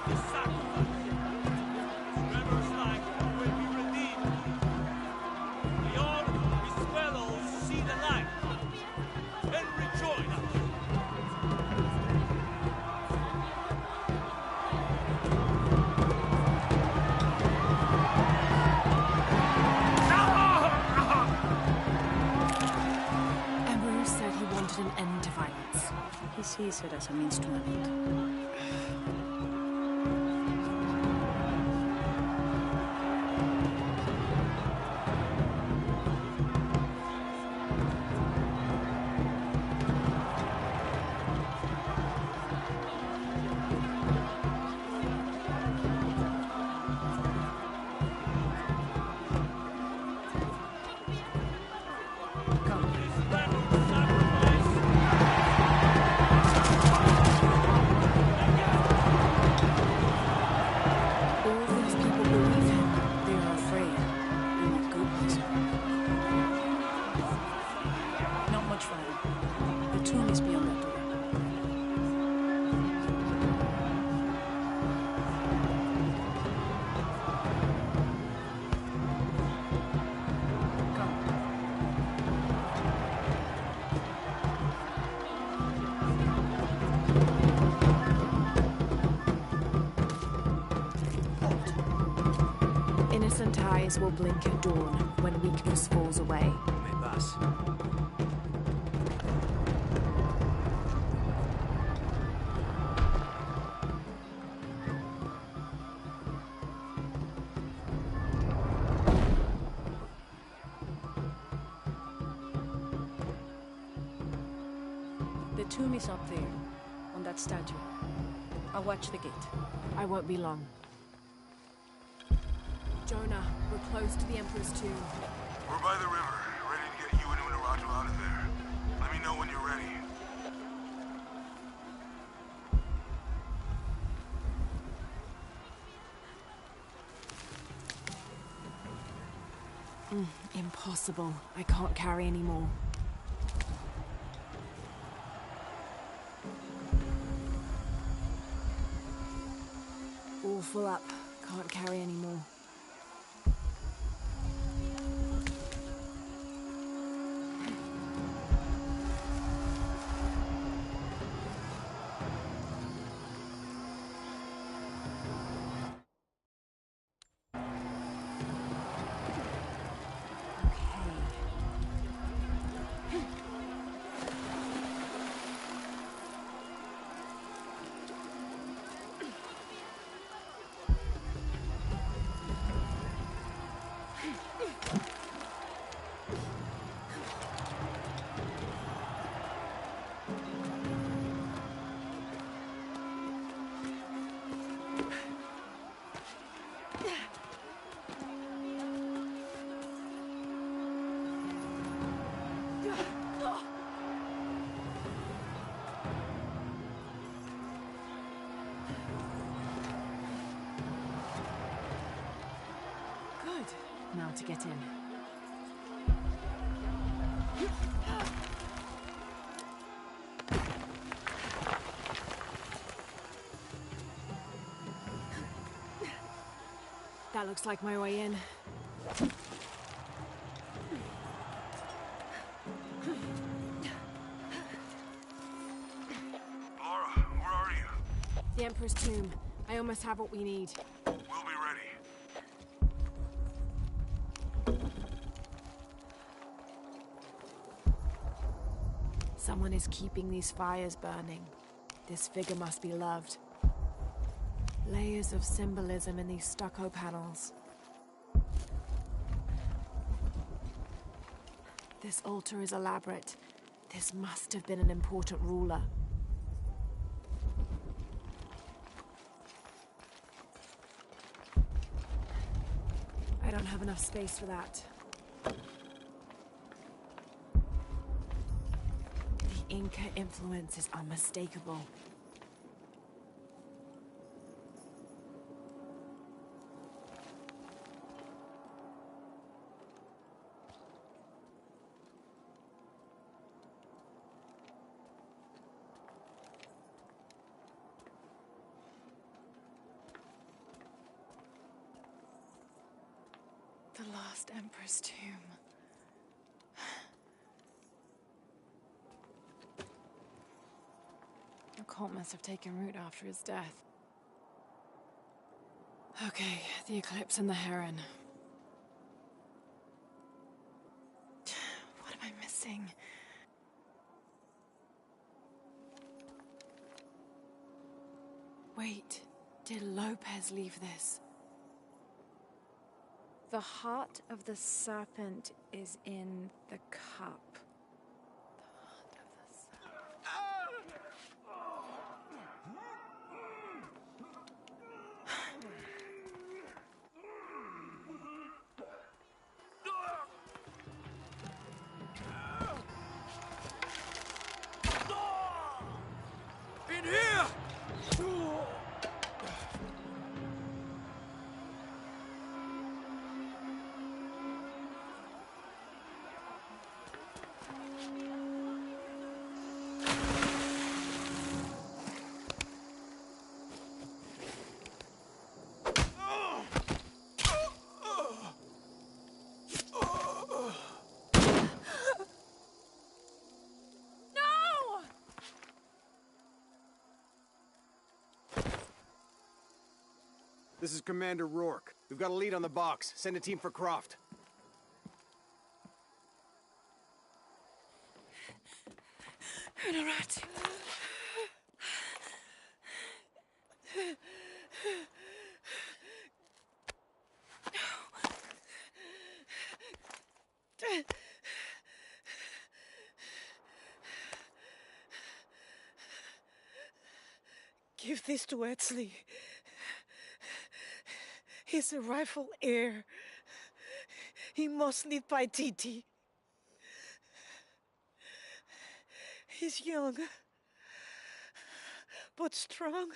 [SPEAKER 15] the sacrifice. Trevor's life will be redeemed. May all his fellows see the light and rejoin us.
[SPEAKER 11] Amaru said he wanted an end to violence.
[SPEAKER 16] He sees it as a means to an end.
[SPEAKER 11] All these people believe him. They are afraid. In a good reason.
[SPEAKER 16] Not much farther. The tomb is beyond that door.
[SPEAKER 11] Innocent eyes will blink at dawn when weakness falls away.
[SPEAKER 6] Me pass.
[SPEAKER 16] The tomb is up there, on that statue. I'll watch the gate.
[SPEAKER 11] I won't be long. Jonah, we're close to the Emperor's tomb.
[SPEAKER 2] We're by the river, ready to get you and Unuratu out of there. Let me know when you're ready.
[SPEAKER 11] Impossible. I can't carry anymore. All full up. Can't carry anymore. Now to get in. That looks like my way in.
[SPEAKER 2] Laura, where are you?
[SPEAKER 11] The Emperor's tomb. I almost have what we need.
[SPEAKER 2] We'll be ready.
[SPEAKER 11] Someone is keeping these fires burning. This figure must be loved. Layers of symbolism in these stucco panels. This altar is elaborate. This must have been an important ruler. I don't have enough space for that. The Inca influence is unmistakable. The last Emperor's tomb. The cult must have taken root after his death. Okay, the Eclipse and the Heron. What am I missing? Wait, did Lopez leave this?
[SPEAKER 1] The heart of the serpent is in the cup.
[SPEAKER 4] In here!
[SPEAKER 18] This is Commander Rourke. We've got a lead on the box. Send a team for Croft.
[SPEAKER 16] Honorat. Give this to Etzli. He's a rightful heir. He must lead Paititi. He's young, but strong.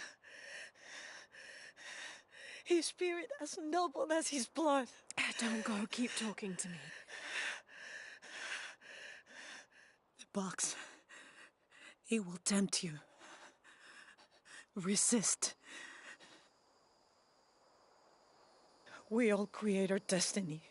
[SPEAKER 16] His spirit as noble as his blood. Don't go. Keep talking to me. The box. It will tempt you. Resist. We all create our destiny.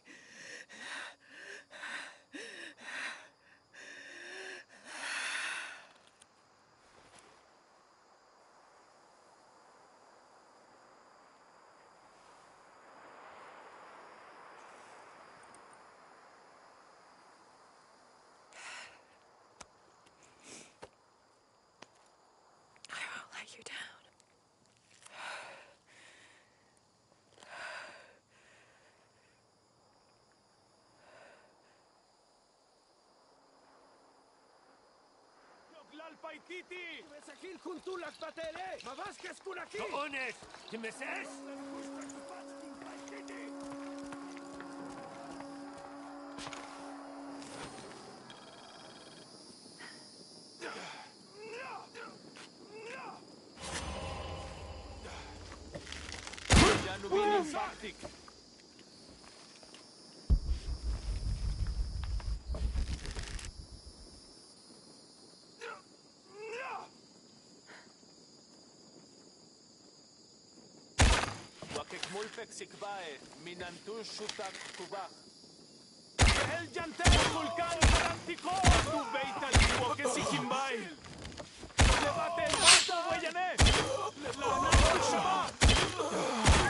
[SPEAKER 16] You down.
[SPEAKER 4] مساكين كنتوا لك بتالي ما باسكس كون اكيد اونس تمسس
[SPEAKER 3] Ya no viene Faktik. Mulpek sikbae, minantur shutak kubak. El jantel vulcan garantiko, tu beita liwo que sikimbai. Levate el vato, weyane. Lana shama.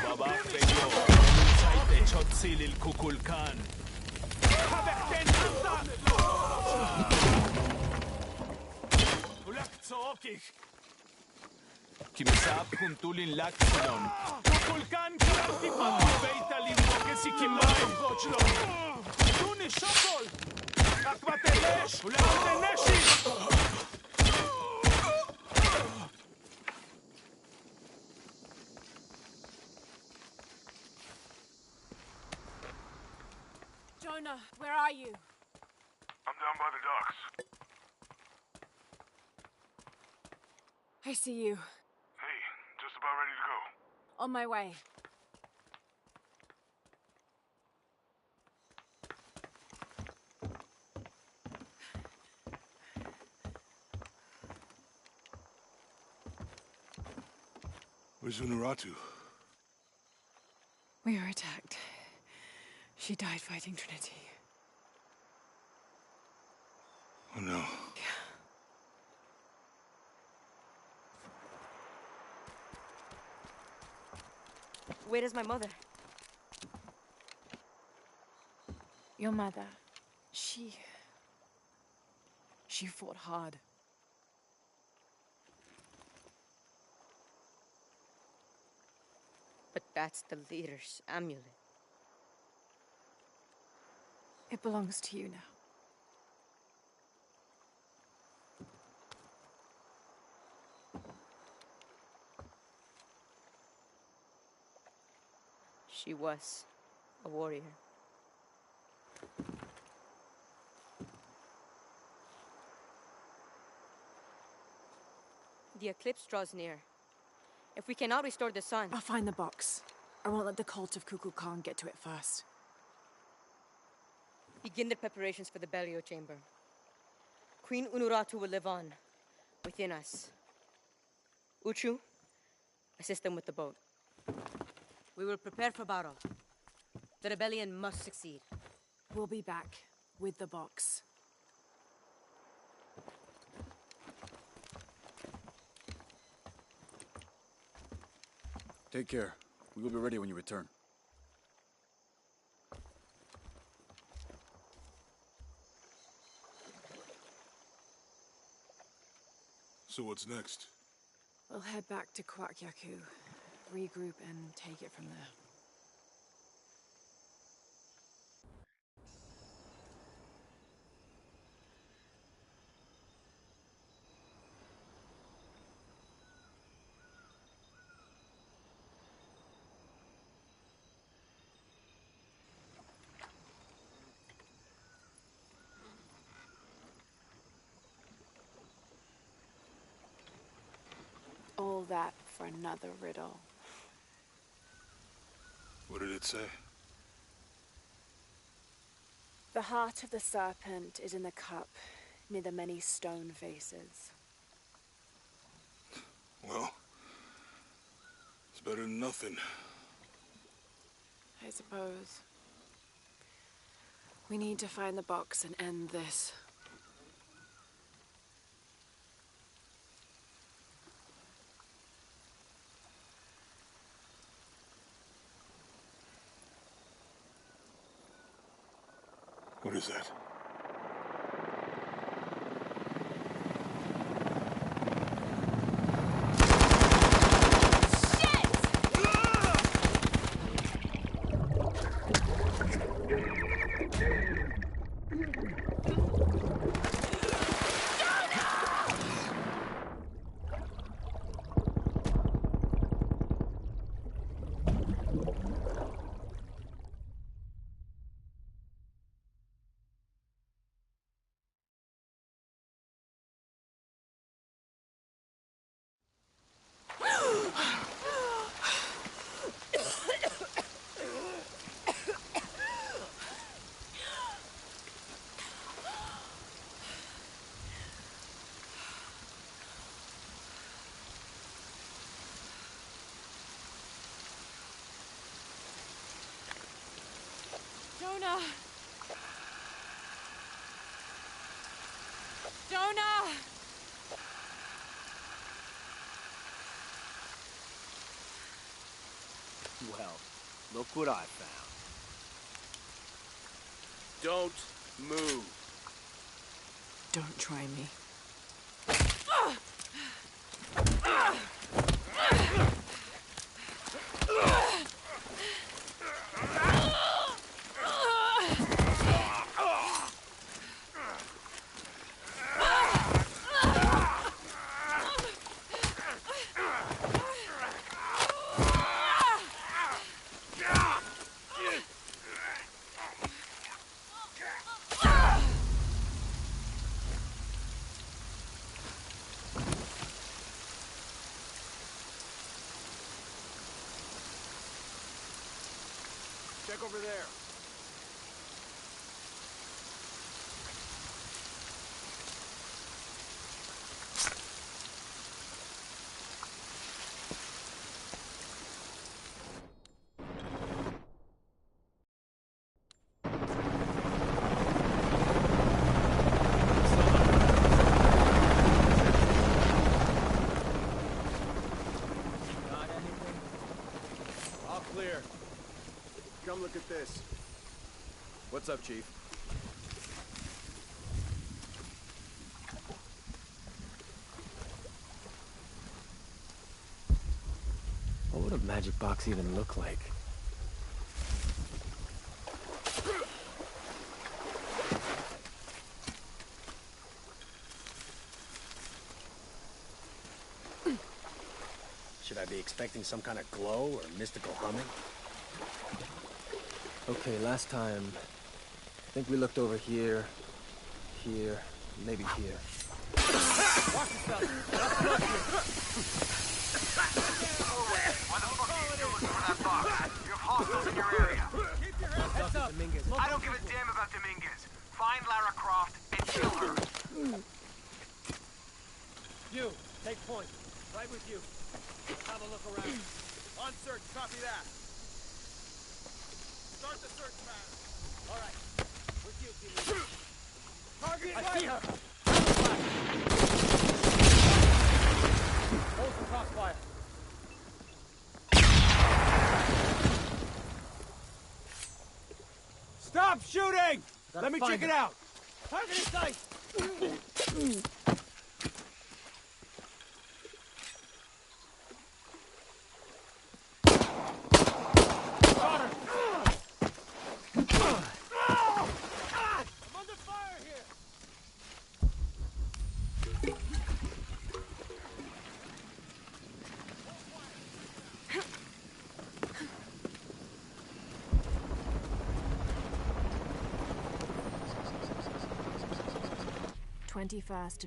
[SPEAKER 3] Baba peyo, saite chotzil il kukulkan. Habekten anta. Ulak tsookik. Kimisap kuntulin laksilon. Kukulkan karantipan beita liwo que sikimbai. Gochlo. Tuni shokol. Akbatelesh. Ulak neshi.
[SPEAKER 11] Jonah, where are you?
[SPEAKER 2] I'm down by the docks.
[SPEAKER 11] I see you.
[SPEAKER 2] Hey, just about ready to go.
[SPEAKER 11] On my way.
[SPEAKER 2] Where's Unuratu?
[SPEAKER 16] We were attacked. She died fighting Trinity.
[SPEAKER 2] Oh no.
[SPEAKER 10] Where is my mother?
[SPEAKER 16] Your mother, she fought hard.
[SPEAKER 10] But that's the leader's amulet.
[SPEAKER 16] It belongs to you now.
[SPEAKER 10] She was a warrior. The eclipse draws near. If we cannot restore the sun...
[SPEAKER 11] I'll find the box. I won't let the cult of Kukulkan get to it first.
[SPEAKER 10] Begin the preparations for the burial chamber. Queen Unuratu will live on, within us. Uchu, assist them with the boat. We will prepare for battle. The rebellion must succeed.
[SPEAKER 11] We'll be back, with the box.
[SPEAKER 9] Take care. We will be ready when you return.
[SPEAKER 2] So what's next?
[SPEAKER 11] We'll head back to Kwakyaku, regroup and take it from there. All that for another riddle.
[SPEAKER 2] What did it say?
[SPEAKER 11] The heart of the serpent is in the cup, near the many stone faces.
[SPEAKER 2] Well, it's better than nothing.
[SPEAKER 11] I suppose. We need to find the box and end this.
[SPEAKER 2] What is that?
[SPEAKER 11] Jonah! Jonah!
[SPEAKER 18] Well, look what I found.
[SPEAKER 3] Don't move.
[SPEAKER 11] Don't try me.
[SPEAKER 18] Check over there.
[SPEAKER 5] Got anything?
[SPEAKER 18] All clear. Come look at this.
[SPEAKER 5] What's up, Chief?
[SPEAKER 18] What would a magic box even look like?
[SPEAKER 6] Should I be expecting some kind of glow or mystical humming?
[SPEAKER 18] Okay, last time, I think we looked over here, maybe here.
[SPEAKER 4] Watch yourself.
[SPEAKER 19] What the fuck are you doing for that box? You have hostiles in your area.
[SPEAKER 4] Keep your heads up.
[SPEAKER 18] Dominguez.
[SPEAKER 19] I don't give a damn about Dominguez. Find Lara Croft and kill her.
[SPEAKER 4] You, take point. Right with you. Have a look around. On search, copy that. Start the search pattern. All right. With you, team. Target I see her. Hold the crossfire. Stop shooting! Let me check it out. Target in sight.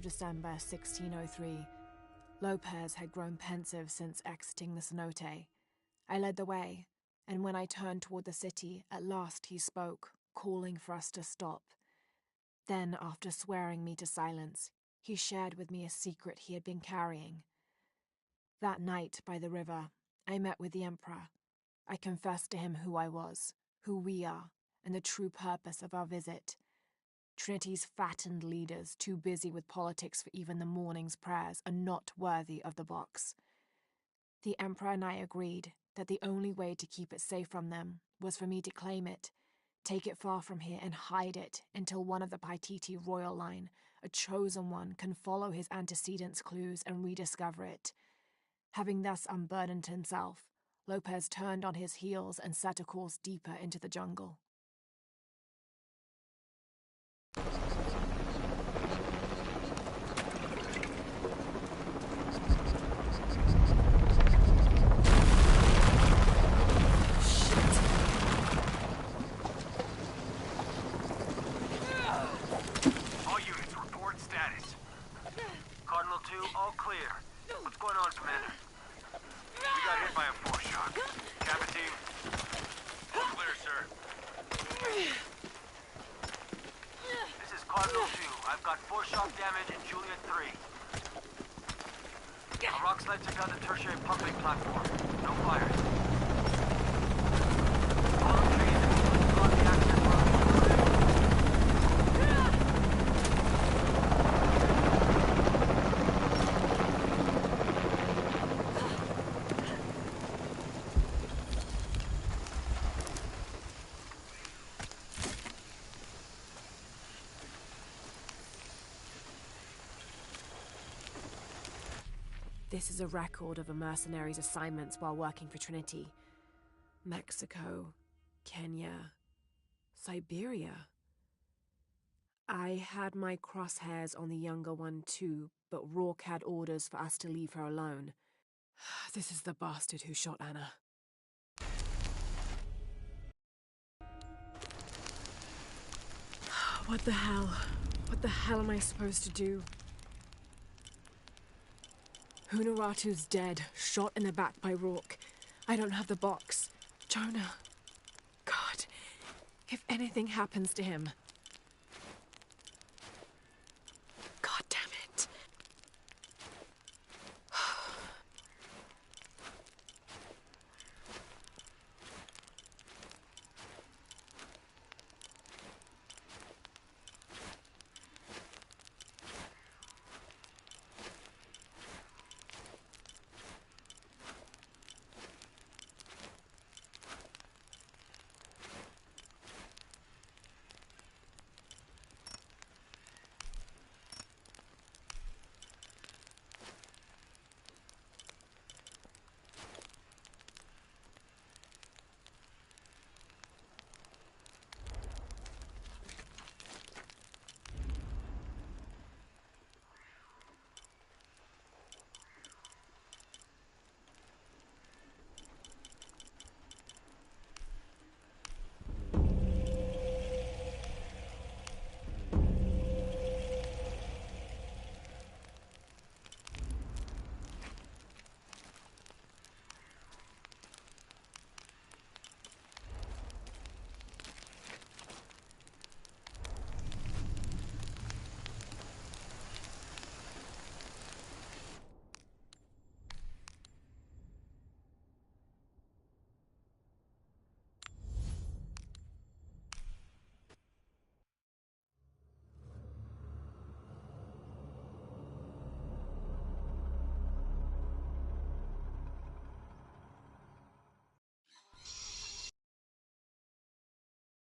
[SPEAKER 11] December 1603. Lopez had grown pensive since exiting the cenote. I led the way, and when I turned toward the city, at last he spoke,
[SPEAKER 1] calling for us to stop. Then, after swearing me to silence, he shared with me a secret he had been carrying. That night by the river, I met with the Emperor. I confessed to him who I was, who we are, and the true purpose of our visit. Trinity's fattened leaders, too busy with politics for even the morning's prayers, are not worthy of the box. The Emperor and I agreed that the only way to keep it safe from them was for me to claim it, take it far from here and hide it until one of the Paititi royal line, a chosen one, can follow his antecedents' clues and rediscover it. Having thus unburdened himself, Lopez turned on his heels and set a course deeper into the jungle.
[SPEAKER 19] All units, report status. Cardinal 2, all clear. What's going on, Commander? We got hit by a force shock. Kappa team. All clear, sir. This is Cardinal 2. I've got force shock damage in Juliet 3. A rock slide took out the tertiary pumping platform. No fires. All trees block the access road.
[SPEAKER 1] This is a record of a mercenary's assignments while working for Trinity. Mexico, Kenya, Siberia. I had my crosshairs on the younger one too, but Rourke had orders for us to leave her alone. This is the bastard who shot Anna. What the hell? What the hell am I supposed to do? Hunaratu's dead, shot in the back by Rourke. I don't have the box. Jonah. God, if anything happens to him,